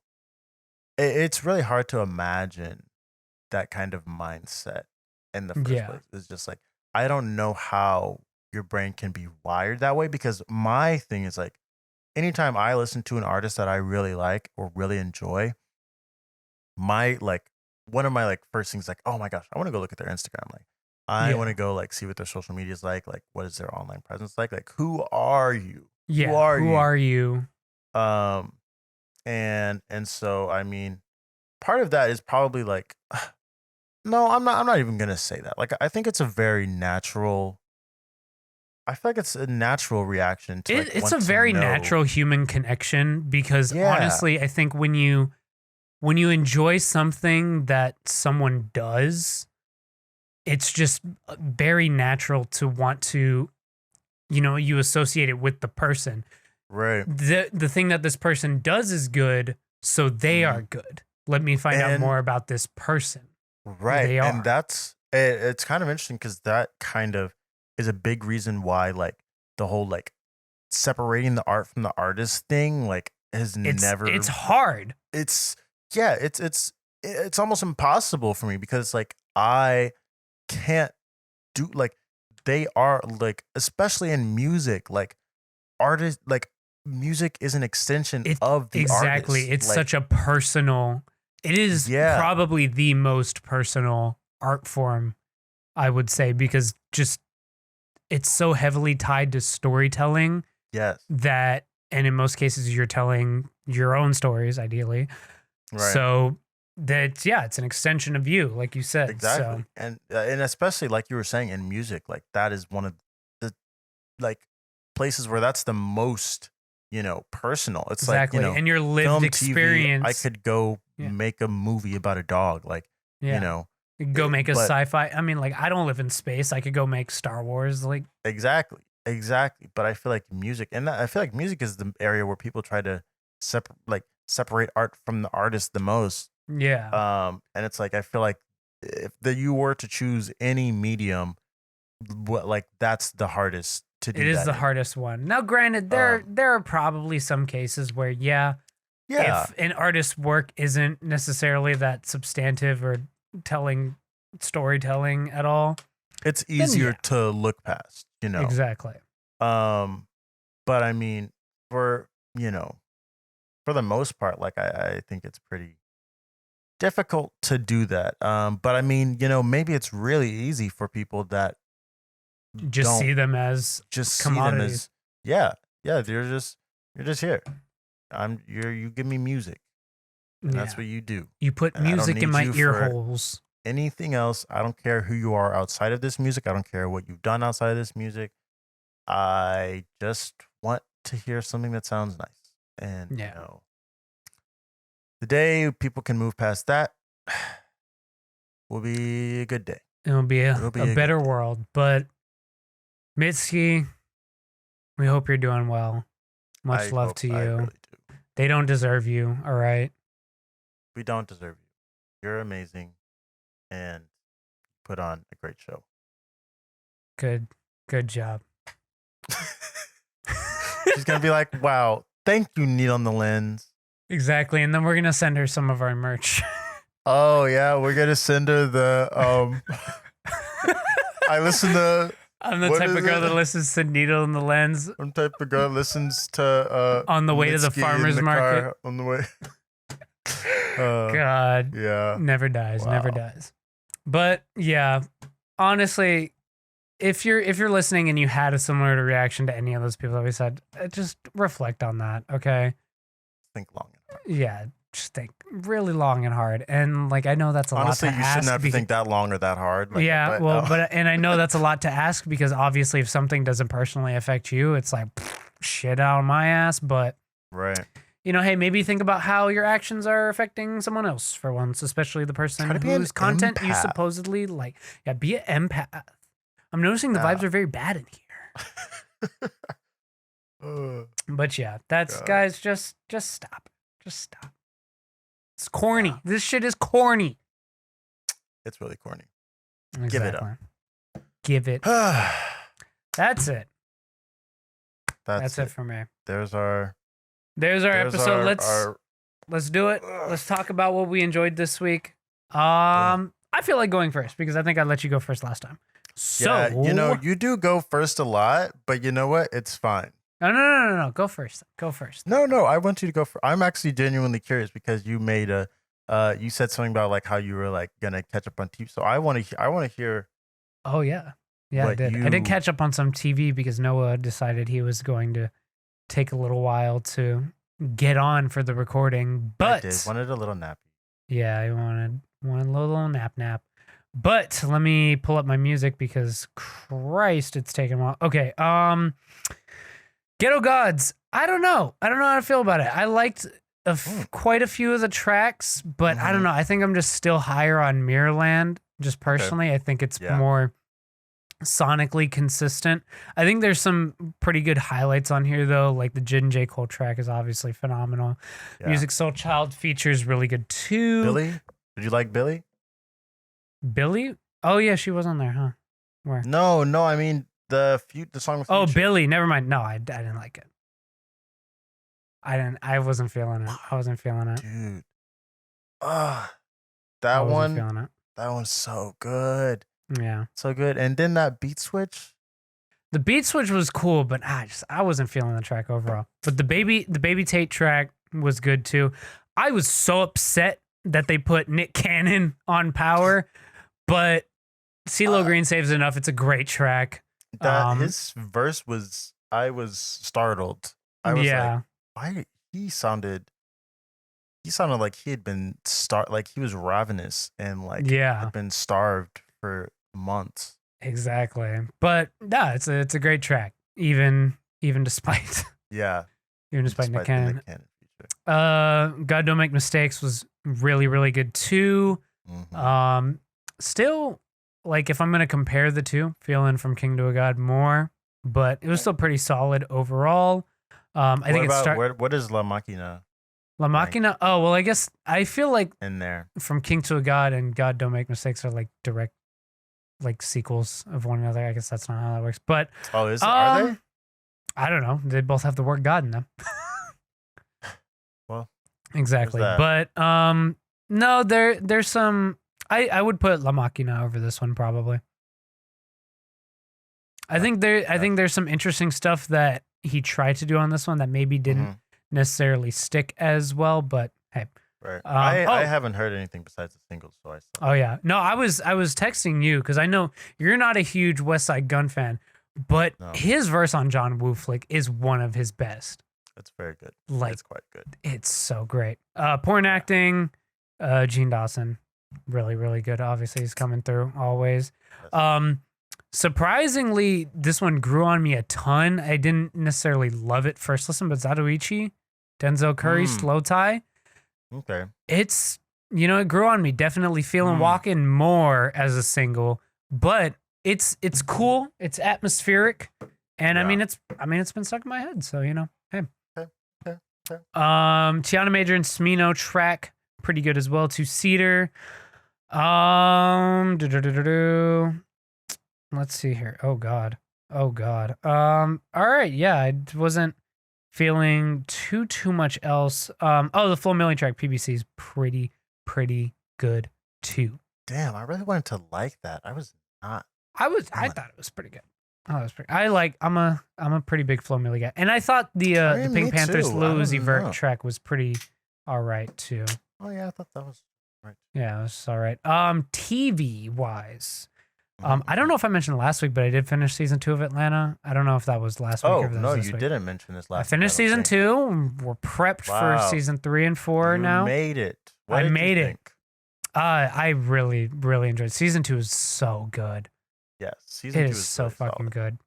it's really hard to imagine that kind of mindset in the first Yeah. place. It's just like, I don't know how your brain can be wired that way, because my thing is like, anytime I listen to an artist that I really like or really enjoy, my like one of my like first things like, oh my gosh, I want to go look at their Instagram. Like, I want Yeah. to go like see what their social media is like what is their online presence like? Like, who are you? Who Yeah. are Who you? are you? Um and so I mean, part of that is probably like, no, I'm not even gonna say that. Like, I think it's a very natural, I feel like it's a natural reaction to like It's a want to very know. natural human connection because Yeah. honestly, I think when you enjoy something that someone does, it's just very natural to want to, you associate it with the person. Right. The thing that this person does is good, so they are Mhm. good. Let me find out And more about this person, who right, they and are. that's it, it's kind of interesting because that kind of is a big reason why like the whole like separating the art from the artist thing like has It's never, hard. it's, yeah, it's almost impossible for me because like I can't do like, they are like, especially in music, like artist like music is an extension It of the exactly. artist, It's like, such a personal. It is yeah, probably the most personal art form, I would say, because just it's so heavily tied to storytelling yes, that, and in most cases, you're telling your own stories, ideally. right. So that, yeah, it's an extension of you, like you said. So Exactly. And especially like you were saying in music, like that is one of the like places where that's the most, you know, personal. It's like, you exactly. know, And your lived film, TV, I experience. could go Yeah. make a movie about a dog, like, you Yeah. know, Go make a but sci-fi. I mean, like, I don't live in space. I could go make Star Wars. Like, exactly. Exactly. But I feel like music, and I feel like music is the area where people try to separate art from the artist the most. yeah. And it's like I feel like if you were to choose any medium, what, like that's the hardest to It do is that the in. hardest one. Now, granted, Um, there are probably some cases where, yeah, yeah, if an artist's work isn't necessarily that substantive or telling storytelling at all, it's then easier yeah, to look past, you know. exactly. Um, but I mean, for, you know, for the most part, like I think it's pretty difficult to do that. But I mean, you know, maybe it's really easy for people that Just don't see them as just see them commodities. as, yeah, yeah, you're just here. You give me music, and that's Yeah. what you do. You put And I don't music in need my you ear for holes. anything else. I don't care who you are outside of this music. I don't care what you've done outside of this music. I just want to hear something that sounds nice. And, you Yeah. know, the day people can move past that will be a good day. It'll be It'll a be a good better day. world. But Mitski, we hope you're doing well. Much I love hope, to I you. really do. They don't deserve you. All right. We don't deserve you. You're amazing and put on a great show. Good. Good job. She's going to be like, wow, thank you, Needle on the Lens. Exactly. And then we're going to send her some of our merch. Oh, yeah, we're going to send her the, I listen to, I'm the what type is of girl that it? listens to Needle in the Lens I'm type of girl listens to on the way to the Mitski in farmer's the market. car on the way. uh God, yeah. never dies, never Wow. dies. But yeah, honestly, if you're listening and you had a similar reaction to any of those people that we said, just reflect on that, okay? Think long and hard. Yeah, just think really long and hard. And like I know that's a Honestly, lot to you ask. shouldn't have to think that long or that hard. Like, yeah, but and I know that's a lot to ask because obviously if something doesn't personally affect you, it's like shit out of my ass. But right. you know, hey, maybe think about how your actions are affecting someone else for once, especially the person whose content you supposedly like. Yeah, be an empath. I'm noticing the vibes are very bad in here. But yeah, that's guys, just stop. Just stop. It's corny. Yeah. This shit is corny. It's really corny. Exactly. Give it up. Give it. That's it. That's it for me. There's our episode. Let's do it. Let's talk about what we enjoyed this week. I feel like going first because I think I let you go first last time. So yeah, you do go first a lot, but you know what? It's fine. No. Go first. Go first. No. I want you to go first. I'm actually genuinely curious because you made you said something about like how you were like gonna catch up on TV. So I want to hear. Oh yeah, I did. I did catch up on some TV because Noah decided he was going to take a little while to get on for the recording, but wanted a little nappy. Yeah, I wanted a little nap. But let me pull up my music because Christ, it's taken a while. Okay, Ghetto Gods. I don't know how to feel about it. I liked quite a few of the tracks, but I don't know. I think I'm just still higher on Mirrorland. Just personally, I think it's more sonically consistent. I think there's some pretty good highlights on here though, like the Jid and J. Cole track is obviously phenomenal. Music Soul Child features really good too. Billy? Did you like Billy? Billy? Oh yeah, she was on there, huh? Where? No, I mean the song with Future. Oh, Billy, never mind. No, I didn't like it. I wasn't feeling it. Dude. That one's so good. Yeah. So good. And then that beat switch. The beat switch was cool, but I wasn't feeling the track overall. But the Baby Tate track was good too. I was so upset that they put Nick Cannon on Power, but CeeLo Green saves enough. It's a great track. His verse I was startled. I was like, why he sounded like he had been like he was ravenous and like had been starved for months. Exactly. But it's a great track, even despite even despite Nick Cannon. God Don't Make Mistakes was really, really good too. Still, like if I'm gonna compare the two, Feeling from King to a God more, but it was still pretty solid overall. I think what is La Machina? La Machina. Oh well, I guess I feel like in there From King to a God and God Don't Make Mistakes are like direct, like sequels of one another. I guess that's not how that works. But are they? I don't know. They both have the word God in them. Well, exactly. But no, there's some. I would put La Machina over this one probably. I think there's some interesting stuff that he tried to do on this one that maybe didn't necessarily stick as well, but hey. Right. I haven't heard anything besides the singles, so I saw. Oh yeah. No, I was texting you because I know you're not a huge West Side Gun fan, but his verse on John Woo Flick is one of his best. It's very good. Like, it's quite good. It's so great. Porn acting, Gene Dawson, really, really good. Obviously, he's coming through always. Surprisingly, this one grew on me a ton. I didn't necessarily love it first listen, but Zatoichi, Denzel Curry, Slow Tie. Okay. It's, it grew on me. Definitely feeling Walking more as a single, but it's cool. It's atmospheric. And I mean, it's been stuck in my head. So, hey. Okay. Tiana Major and Smino track, pretty good as well. Two-seater. Let's see here. Oh God. All right. Yeah, I wasn't feeling too much else. The Flo Milli track PBC is pretty good too. Damn, I really wanted to like that. I was not. I thought it was pretty good. I'm a pretty big Flo Milli guy, and I thought the Pink Panthers Lil Uzi Vert track was pretty all right too. Oh yeah, I thought that was right. Yeah, it was all right. TV wise, I don't know if I mentioned last week, but I did finish season 2 of Atlanta. I don't know if that was last week or if that no, was this you week. didn't mention this last week. I finished season 2. We're prepped for season 3 and 4 now. You made it. What I did made you it. think? I really, really enjoyed it. Season 2 is so good. Yes, season 2 is so fucking good.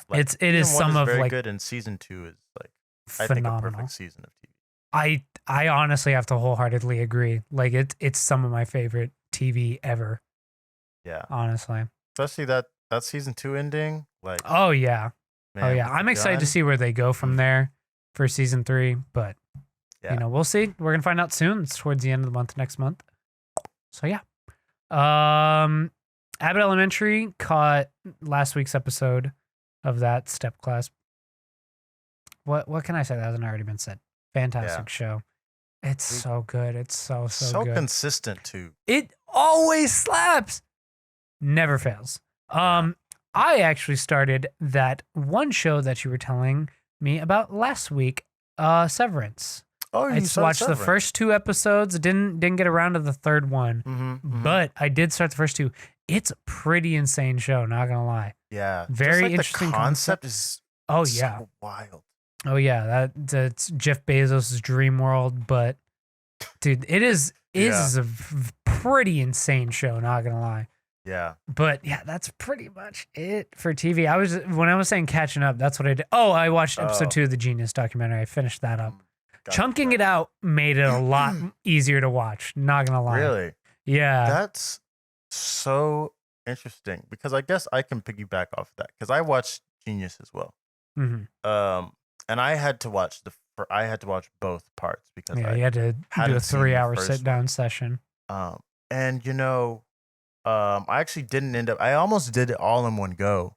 Like, it is some of very like good, and season 2 is like phenomenal. I think a perfect season of TV. I honestly have to wholeheartedly agree. Like it's some of my favorite TV ever. Yeah, honestly, especially that season 2 ending. Like, oh yeah, man, I'm excited to see where they go from there for season 3. But we'll see. We're gonna find out soon. It's towards the end of the month next month. So yeah, Abbott Elementary caught last week's episode of that step class. What can I say that hasn't already been said? Fantastic show. It's so good. It's so good. Consistent too. It always slaps. Never fails. I actually started that one show that you were telling me about last week, Severance. Oh, I just watched the first 2 episodes. Didn't get around to the third one, but I did start the first 2. It's a pretty insane show. Not gonna lie. Yeah, very interesting the concept. Is so wild. Oh yeah, that's Jeff Bezos' dream world. But dude, it is a pretty insane show. Not gonna lie. Yeah. But yeah, that's pretty much it for TV. When I was saying catching up, that's what I did. Oh, I watched episode 2 of the Genius documentary. I finished that up. Chunking it out made it a lot easier to watch. Not gonna lie. Really? Yeah. That's so interesting because I guess I can piggyback off of that because I watched Genius as well. And I had to watch both parts because you had to do a 3-hour sit down session. And I actually didn't end up. I almost did it all in one go.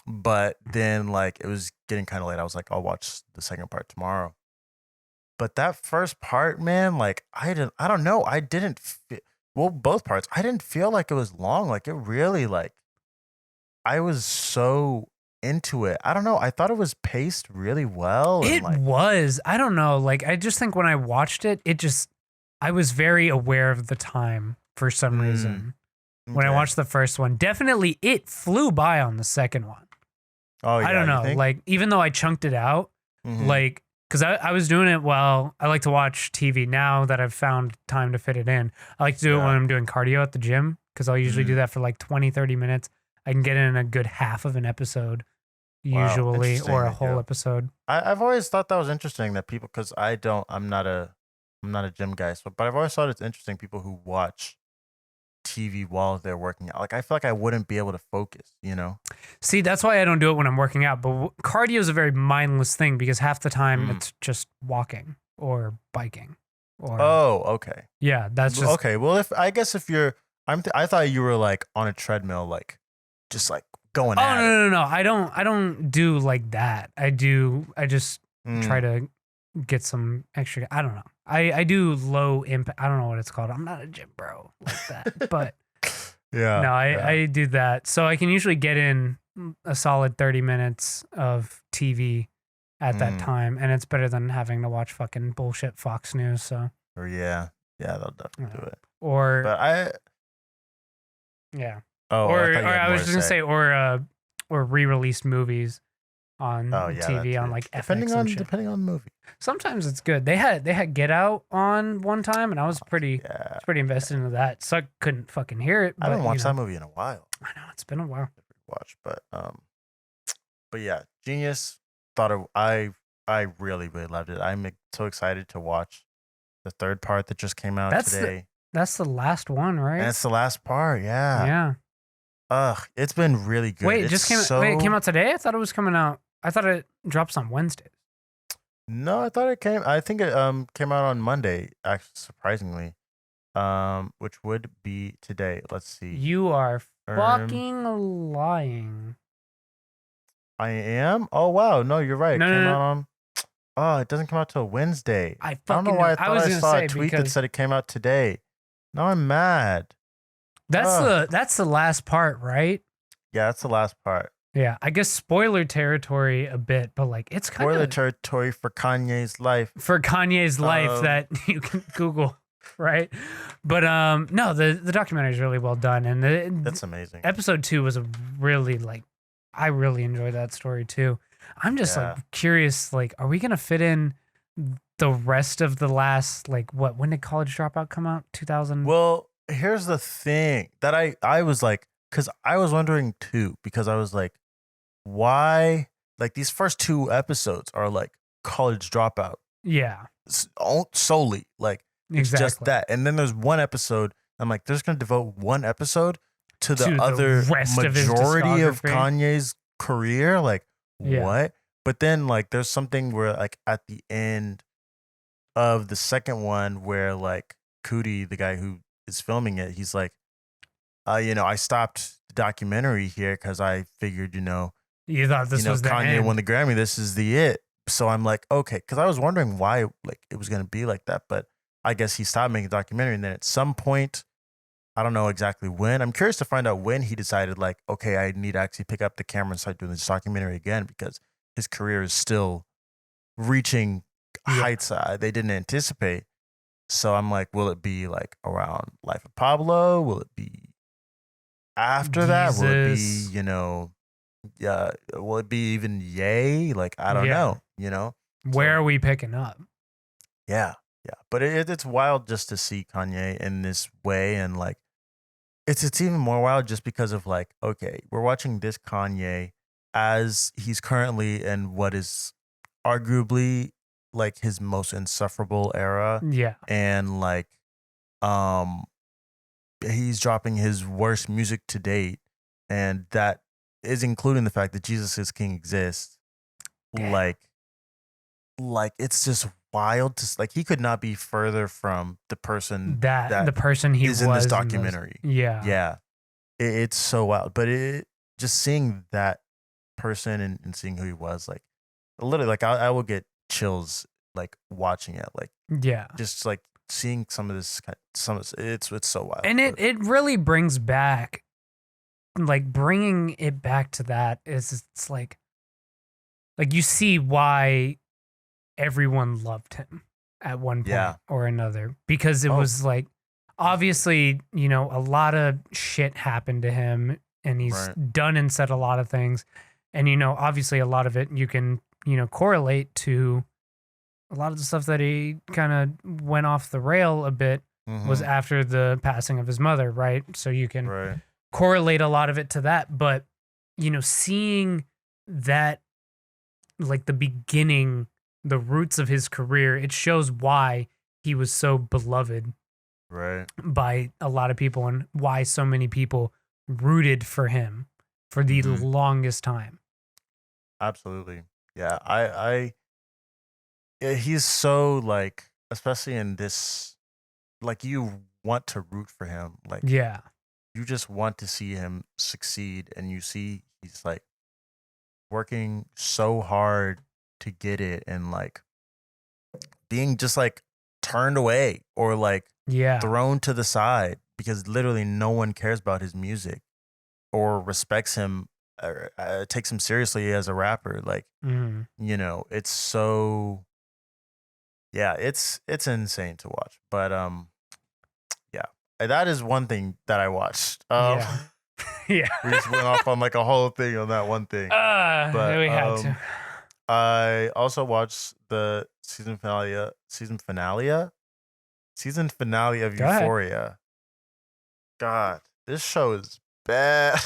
But then like it was getting kind of late. I was like, I'll watch the second part tomorrow. But that first part, man, like I don't know. I didn't both parts. I didn't feel like it was long. Like it really like I was so into it. I don't know. I thought it was paced really well. It was. I don't know. Like I just think when I watched it, I was very aware of the time for some reason. When I watched the first one, definitely it flew by on the second one. Oh yeah. I don't know. Like even though I chunked it out, like because I was doing it while I like to watch TV now that I've found time to fit it in. I like to do it when I'm doing cardio at the gym because I'll usually do that for like 20-30 minutes. I can get in a good half of an episode usually or a whole episode. I've always thought that was interesting that people, because I'm not a gym guy, but I've always thought it's interesting people who watch TV while they're working out. Like I feel like I wouldn't be able to focus, See, that's why I don't do it when I'm working out. But cardio is a very mindless thing because half the time it's just walking or biking. Or okay. Yeah, that's just okay. Well, if you're, I thought you were like on a treadmill, like just like going. Oh no! I don't do like that. I just try to get some extra. I don't know. I do low impact. I don't know what it's called. I'm not a gym bro like that, but no, I do that. So I can usually get in a solid 30 minutes of TV at that time, and it's better than having to watch fucking bullshit Fox News. So yeah, they'll definitely do it. I was just gonna say or re-released movies on TV on like FX and shit. Depending on the movie. Sometimes it's good. They had Get Out on one time, and I was pretty invested into that. So I couldn't fucking hear it. I haven't watched that movie in a while. I know it's been a while. But yeah, Genius. I really loved it. I'm so excited to watch the third part that just came out today. That's the last one, right? And it's the last part. Yeah. Yeah. It's been really good. Wait, it came out today? I thought it was coming out. I thought it drops on Wednesdays. No, I think it came out on Monday, actually, surprisingly. Which would be today. Let's see. You are fucking lying. I am? Oh wow, no, you're right. It doesn't come out till Wednesday. I don't know why I saw a tweet that said it came out today. Now I'm mad. That's the last part, right? Yeah, that's the last part. Yeah, I guess spoiler territory a bit, but like it's kind of spoiler territory for Kanye's life. For Kanye's life that you can Google. right? But no, the documentary is really well done, and That's amazing. episode 2 was a really like I really enjoyed that story too. I'm just like Yeah. curious, like, are we gonna fit in the rest of the last like what? When did College Dropout come out? 2000. Well, here's the thing that I was like, because I was wondering too, because I was like, why? Like these first 2 episodes are like College Dropout Yeah, solely, like it's just exactly. that, and then there's one episode. I'm like, they're just gonna devote one episode to the To the other rest of his majority of discography. Kanye's career. Like Yeah. what? But then like there's something where like at the end of the second one where like Cootie, the guy who is filming it, he's like, I stopped the documentary here because I figured, You thought this was the Kanye end. won the Grammy. This is the it. So I'm like, okay, because I was wondering why like it was gonna be like that, but I guess he stopped making a documentary, and then at some point, I don't know exactly when. I'm curious to find out when he decided like, okay, I need to actually pick up the camera and start doing this documentary again because his career is still reaching Yeah. heights they didn't anticipate. So I'm like, will it be like around Life of Pablo? Will it be after that? Will it be, Jesus. will it be even Yay? Like, I don't Yeah. know. Where So, are we picking up? yeah, yeah. But it's wild just to see Kanye in this way, and like, it's even more wild just because of like, okay, we're watching this Kanye as he's currently in what is arguably like his most insufferable era, Yeah. and like, um he's dropping his worst music to date, and that is including the fact that Jesus is King exists. Damn. Like it's just wild to like he could not be further from the person That that the person he is in this was in those. documentary. Yeah. Yeah, it's so wild. But it just seeing that person and seeing who he was, like literally, like I will get chills like watching it, like Yeah. just like seeing some of this, it's so wild. And it really brings back, like bringing it back to that is it's like you see why everyone loved him at one point Yeah. or another, because it Oh, was like obviously, a lot of shit happened to him and he's right. done and said a lot of things. And obviously a lot of it you can, correlate to a lot of the stuff that he kind of went off the rail a bit was Mm-hmm. after the passing of his mother, right? So you can Right. correlate a lot of it to that. But, seeing that, like the beginning, the roots of his career, it shows why he was so beloved Right. by a lot of people and why so many people rooted for him for the Mhm. longest time. Absolutely. Yeah. Yeah, he's so like, especially in this, like you want to root for him. Like Yeah. you just want to see him succeed, and you see he's like working so hard to get it, and like being just like turned away or like Yeah. thrown to the side because literally no one cares about his music or respects him or takes him seriously as a rapper. Like, Mm. it's so, yeah, it's insane to watch. But yeah, that is one thing that I watched. Yeah. Yeah. We just went off on like a whole thing on that one thing. But We had to. I also watched the season finale of Go ahead. Euphoria. God, this show is bad.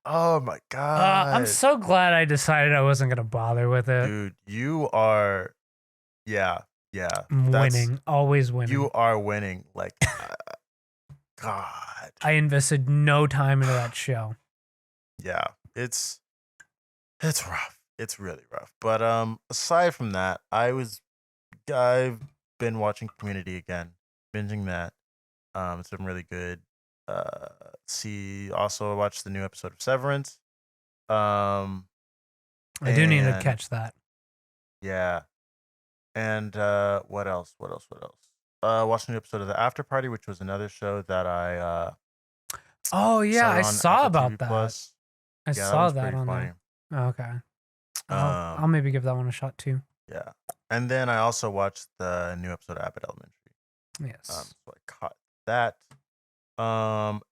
Oh my god. I'm so glad I decided I wasn't gonna bother with it. Dude, you are, yeah, yeah. Winning, always winning. You are winning. Like, God. I invested no time into that show. Yeah, it's rough. It's really rough. But aside from that, I've been watching Community again, binging that. It's been really good. Also watched the new episode of Severance. I do need to And catch that. yeah. And what else? Watched a new episode of The After Party, which was another show that I Oh yeah, started I on saw Apple about TV that. Plus. I Yeah, that saw was that pretty on funny. there. Oh, okay. I'll Um, maybe give that one a shot too. Yeah. And then I also watched the new episode of Abbott Elementary. Yes. So I caught that.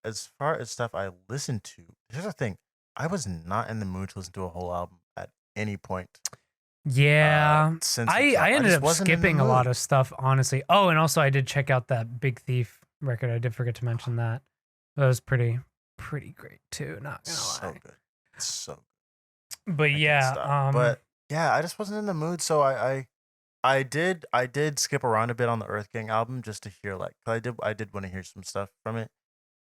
As far as stuff I listened to, here's the thing: I was not in the mood to listen to a whole album at any point. Yeah. Since it I dropped, I ended just up wasn't in the skipping a lot mood. of stuff, honestly. Oh, and also I did check out that Big Thief record. I did forget to mention that. That was pretty great too, not gonna So lie. good, so good. But I can't yeah, stop. But yeah, I just wasn't in the mood, so I did skip around a bit on the Earth Gang album just to hear like 'cause I did want to hear some stuff from it.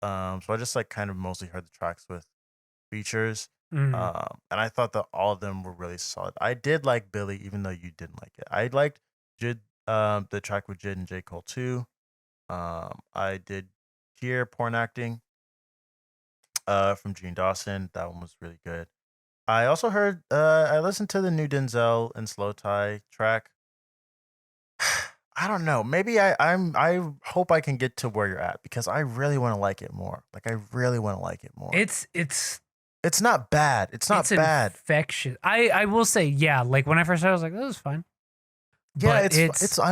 So I just like kind of mostly heard the tracks with features. mm, And I thought that all of them were really solid. I did like Billy, even though you didn't like it. I liked Jid, the track with Jid and J. Cole too. I did hear Porn Acting, from Gene Dawson. That one was really good. I also heard, I listened to the new Denzel and Slow Tie track. I don't know. Maybe I hope I can get to where you're at because I really want to like it more. Like I really want to like it more. It's not bad. It's it's not bad. infectious. I will say, yeah, like when I first started, I was like, this is fine. Yeah, But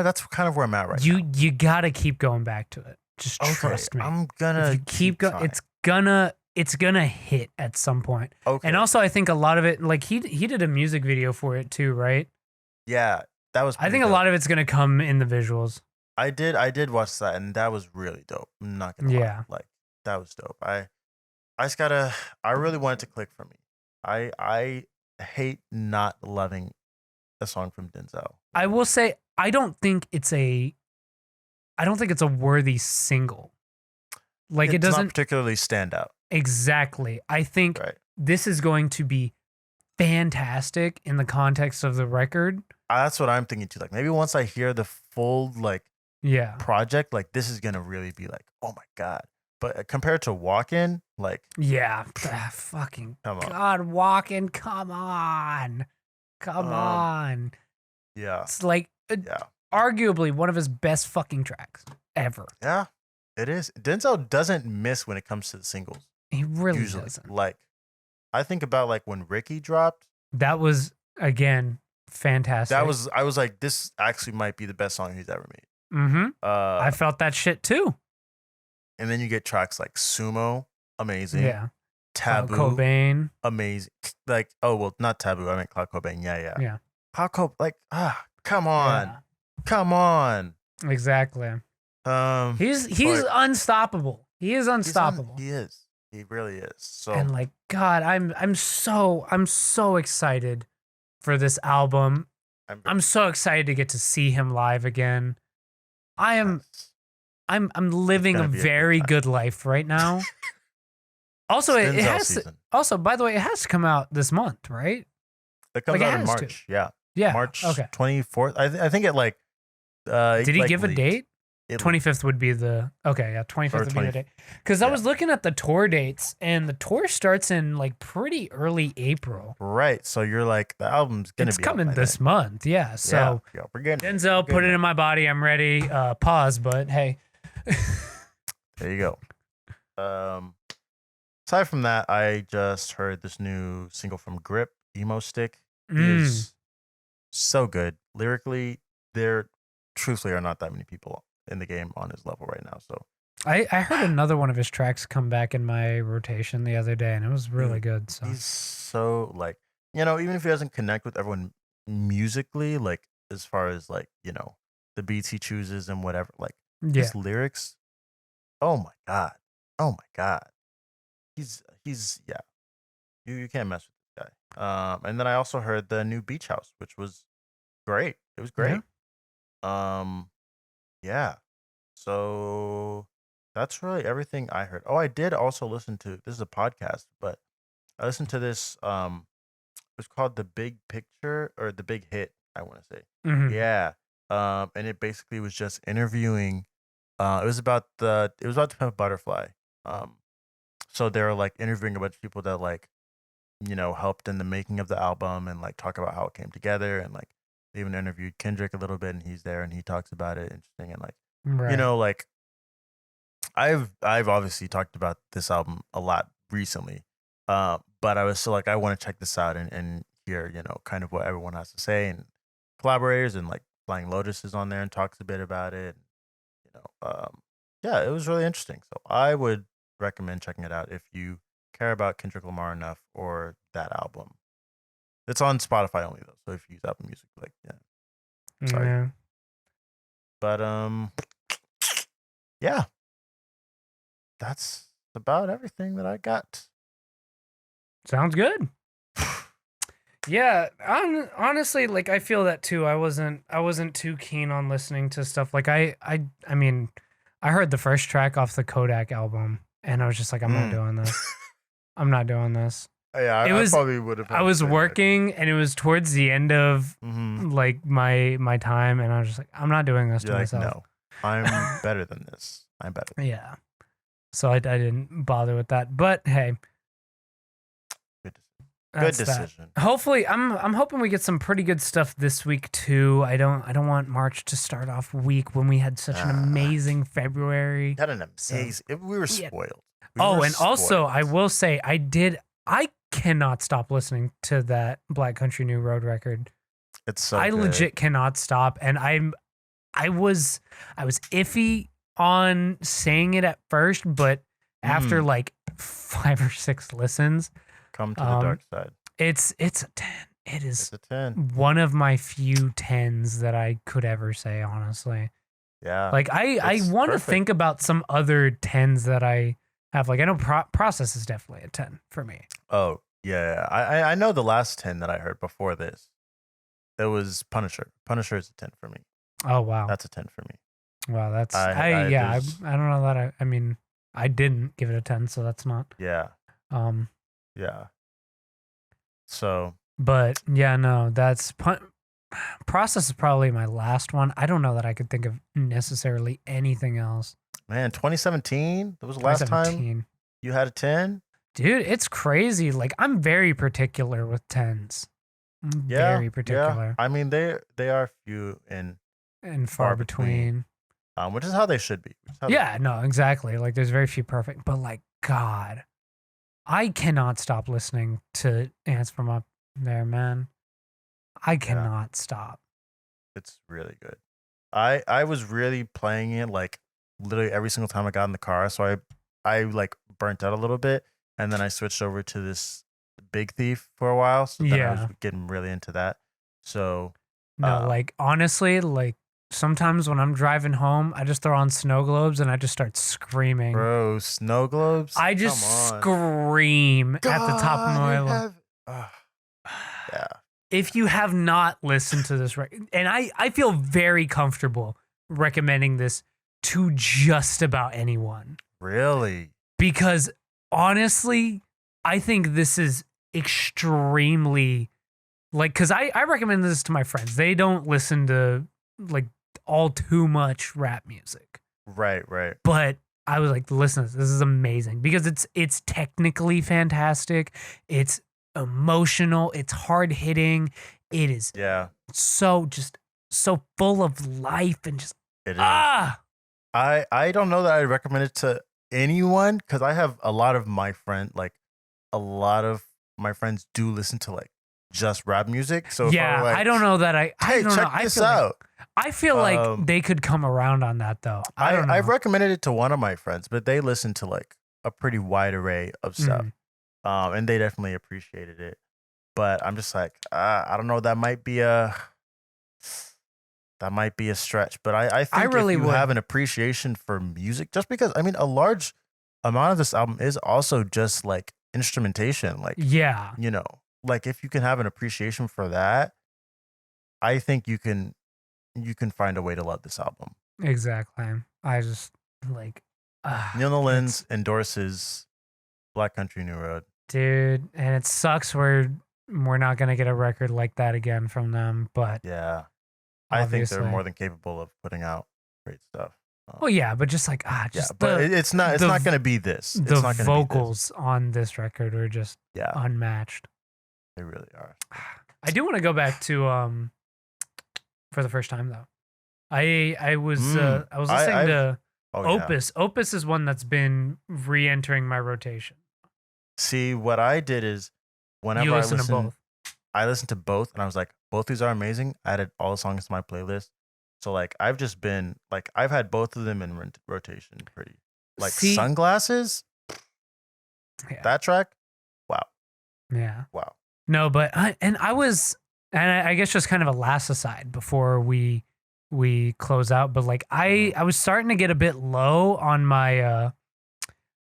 that's kind of where I'm at right you now. you gotta keep going back to it. Just Okay, trust me. I'm If you gonna keep going, trying. it's gonna hit at some point. Okay, And also, I think a lot of it, like he did a music video for it too, right? yeah, that was I pretty think a dope. lot of it's gonna come in the visuals. I did watch that, and that was really dope. I'm not gonna lie, Yeah. like that was dope. I just gotta. I really want it to click for me. I hate not loving a song from Denzel. I will say I don't think it's a worthy single. Like it It's not doesn't particularly stand out, exactly. I think right? this is going to be fantastic in the context of the record. That's what I'm thinking too. Like maybe once I hear the full like Yeah. project, like this is gonna really be like, oh my god. But compared to Walk In, like, Yeah. Fucking come on. God, walking. Come on. Come Um, on. yeah, It's like yeah, arguably one of his best fucking tracks ever. yeah. It is. Denzel doesn't miss when it comes to the singles. He really Usually, doesn't. like I think about like when Ricky dropped. That was, again, fantastic. I was like, this actually might be the best song he's ever made. Mm-hmm. Uh, I felt that shit too. and then you get tracks like Sumo, amazing. Yeah. Taboo, Cobain. amazing. Like, oh well, not Taboo. I meant Cloud Cobain. Yeah, yeah. Yeah. Cloud Cobain. Like, come on, Yeah. come on. Exactly. He's but unstoppable. He is unstoppable. he is. He really is. So And like God, I'm so excited for this album. I'm so excited to get to see him live again. I'm living a very good life right now. Also, it has to, also, by the way, it has to come out this month, right? It comes out in March. Yeah. Yeah. March Okay. 24th. I think it like did he like give a date? 25th would be the 25th would be the date. Because I was looking at the tour dates, and the tour starts in like pretty early April. Right. So you're like, the album's gonna be coming this month. Yeah. So yeah, we're getting Denzel, put it in my body. I'm ready. Pause, but hey. There you go. Aside from that, I just heard this new single from Grip, Emo Stick. He is so good. Lyrically, there truthfully are not that many people in the game on his level right now. So I heard another one of his tracks come back in my rotation the other day, and it was really good. So he's so like, even if he doesn't connect with everyone musically, like as far as like, the beats he chooses and whatever, like his lyrics, oh my God. Oh my God. He's yeah. You can't mess with this guy. And then I also heard the new Beach House, which was great. It was great. Yeah. So that's really everything I heard. Oh, I did also listen to, this is a podcast, but I listened to this. It's called The Big Picture or The Big Hit, I want to say. Yeah. And it basically was just interviewing. It was about To Pimp a Butterfly. So they were like interviewing a bunch of people that like, helped in the making of the album and like talk about how it came together, and like they even interviewed Kendrick a little bit, and he's there and he talks about it, interesting, and like like I've obviously talked about this album a lot recently, but I was still like, I want to check this out and hear kind of what everyone has to say, and collaborators, and like Flying Lotus is on there and talks a bit about it. You know, yeah, it was really interesting. So I would recommend checking it out if you care about Kendrick Lamar enough or that album. It's on Spotify only though, so if you use Apple Music, like sorry, Yeah. but yeah, that's about everything that I got. Sounds good. Yeah, honestly, like I feel that too. I wasn't too keen on listening to stuff like I mean, I heard the first track off the Kodak album, and I was just like, I'm not doing this. I'm not doing this. Yeah, It I was probably would have. I was working, and it was towards the end of like my time, and I was just like, I'm not doing this to like, myself. no, I'm better than this. I'm better. Yeah. So I didn't bother with that. But hey, good decision. That. Hopefully, I'm hoping we get some pretty good stuff this week too. I don't want March to start off weak when we had such an amazing February. Had an amazing. We were spoiled. Also, I will say I cannot stop listening to that Black Country New Road record. It's so I good. legit cannot stop, and I was iffy on saying it at first, but after like 5 or 6 listens, come to the dark side. It's a 10. It's a 10. One of my few 10s that I could ever say, honestly. Yeah. Like I want to think about some other 10s that I have. Like I know Process is definitely a 10 for me. Oh yeah, I know the last 10 that I heard before this. It was Punisher. Punisher is a 10 for me. Oh wow, that's a 10 for me. Wow, that's I don't know that I mean I didn't give it a 10, so that's not. Yeah. Yeah. So. But yeah, no, that's Process is probably my last one. I don't know that I could think of necessarily anything else. Man, 2017? That was the last time you had a 10? Dude, it's crazy. Like, I'm very particular with 10s. Very particular. Yeah. I mean, they are few and far between. Which is how they should be. No, exactly. Like, there's very few perfect. But, like, God, I cannot stop listening to Ants From Up There, man. I cannot stop. It's really good. I was really playing it like literally every single time I got in the car, so I like burnt out a little bit, and then I switched over to this Big Thief for a while. So then I was getting really into that. So no, like honestly, like sometimes when I'm driving home, I just throw on Snow Globes and I just start screaming. Bro, Snow Globes? I just scream at the top of my lungs. Yeah. If you have not listened to this record, and I feel very comfortable recommending this to just about anyone. Really? Because honestly, I think this is extremely like, because I recommend this to my friends. They don't listen to like all too much rap music. Right. But I was like, listen, this is amazing because it's technically fantastic. It's emotional. It's hard hitting. It is so full of life and just it is. I don't know that I recommend it to anyone because I have a lot of my friends do listen to like just rap music. So I don't know that I don't check know. this out. I feel like they could come around on that though. I don't know. I've recommended it to one of my friends, but they listen to like a pretty wide array of stuff. And they definitely appreciated it. But I'm just like, I don't know, that might be a stretch. But I think if you have an appreciation for music, just because I mean a large amount of this album is also just like instrumentation. Like you know, like if you can have an appreciation for that, I think you can find a way to love this album. Exactly. I just like Neil Nolenz endorses Black Country New Road. Dude, and it sucks we're not gonna get a record like that again from them, but I think they're more than capable of putting out great stuff. Well, yeah, but just like but it's not gonna be this. The vocals on this record are just unmatched. They really are. I do want to go back to for the first time though. I was listening to Opus. Yeah. Opus is one that's been re-entering my rotation. See, what I did is whenever I listened to both, and I was like, both these are amazing. I added all the songs to my playlist. So like I've just been like I've had both of them in rotation pretty. Like Sunglasses, yeah. that track, wow. Yeah. Wow. No, but I guess just kind of a last aside before we close out, but like I was starting to get a bit low on my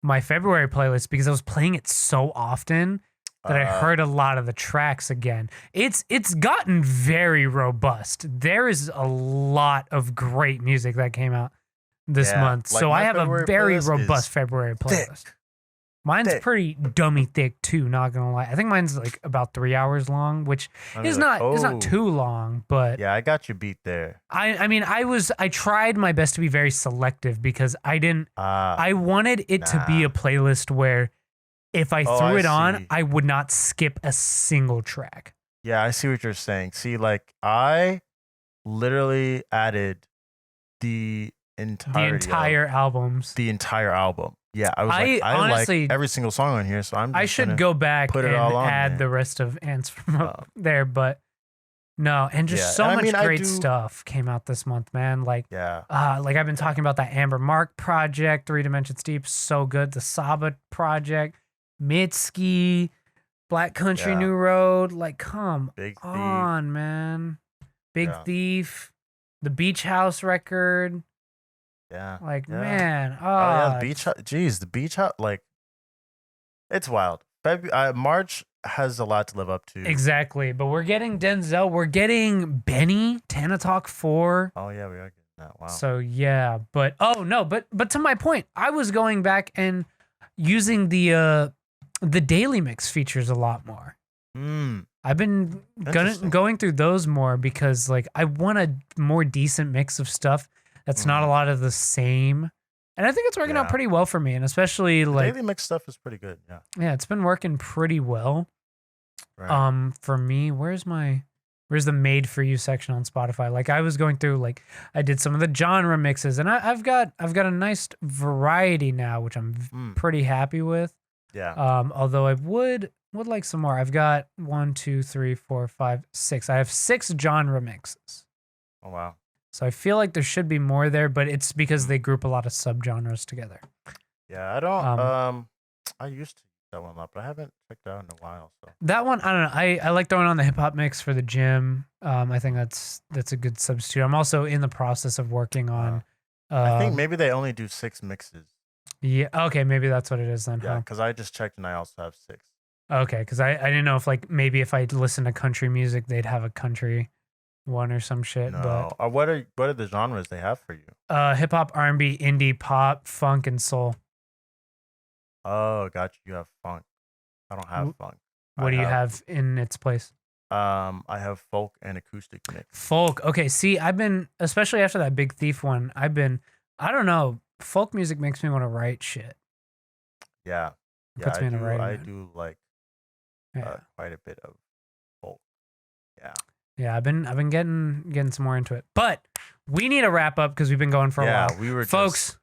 my February playlist because I was playing it so often that I heard a lot of the tracks again. It's gotten very robust. There is a lot of great music that came out this month. Like so I have a very robust February playlist. Thick. Mine's pretty dummy thick too, not gonna lie. I think mine's like about 3 hours long, which is not too long, but yeah, I got you beat there. I mean I tried my best to be very selective because I wanted it to be a playlist where if I threw it on, I would not skip a single track. Yeah, I see what you're saying. See, like I literally added the entire albums. The entire album. Yeah, I was I honestly like every single song on here, so I should go back and add the rest of Ants from there, but no, and just so much great stuff came out this month, man. Like, like I've been talking about that Amber Mark project, 3 Dimensions Deep, so good. The Saba project, Mitski, Black Country New Road, like come on, man. Big Thief, the Beach House record. Yeah. Like, man. The beach house. Jeez, the beach house. Like, it's wild. March has a lot to live up to. Exactly. But we're getting Denzel. We're getting Benny, Tana Talk 4. Oh, yeah, we are getting that. Wow. So, yeah. But, but to my point, I was going back and using the daily mix features a lot more. I've been going through those more because, like, I want a more decent mix of stuff. That's not a lot of the same. And I think it's working out pretty well for me. And especially like daily mix stuff is pretty good. Yeah. Yeah, it's been working pretty well. Right. For me, where's the made for you section on Spotify? Like I was going through, like I did some of the genre mixes and I've got a nice variety now, which I'm pretty happy with. Yeah. Although I would like some more. I've got 1, 2, 3, 4, 5, 6. I have 6 genre mixes. Oh wow. So I feel like there should be more there, but it's because they group a lot of subgenres together. Yeah, I don't. I used to use that one a lot, but I haven't checked it out in a while. So that one, I don't know. I like throwing on the hip hop mix for the gym. I think that's a good substitute. I'm also in the process of working on. I think maybe they only do 6 mixes. Yeah. Okay. Maybe that's what it is then. Yeah, because I just checked and I also have 6. Okay, because I didn't know if like maybe if I listen to country music, they'd have a country one or some shit. No. But what are the genres they have for you? Hip hop, R&B, indie, pop, funk, and soul. Oh, gotcha. You have funk. I don't have funk. What do you have in its place? I have folk and acoustic mix. Folk. Okay. See, I've been, especially after that Big Thief one, I don't know. Folk music makes me want to write shit. Yeah. Puts me in a writing mood. I do like quite a bit of folk. Yeah. Yeah, I've been getting some more into it. But we need a wrap up because we've been going for a while. Yeah, we were folks.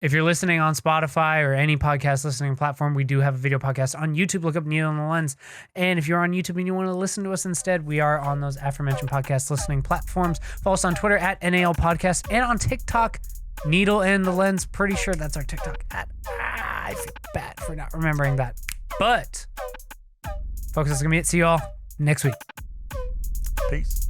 If you're listening on Spotify or any podcast listening platform, we do have a video podcast on YouTube. Look up Needle and the Lens. And if you're on YouTube and you want to listen to us instead, we are on those aforementioned podcast listening platforms. Follow us on Twitter at NAL Podcast and on TikTok, Needle and the Lens. Pretty sure that's our TikTok at. I feel bad for not remembering that. But folks, that's gonna be it. See you all next week. Peace.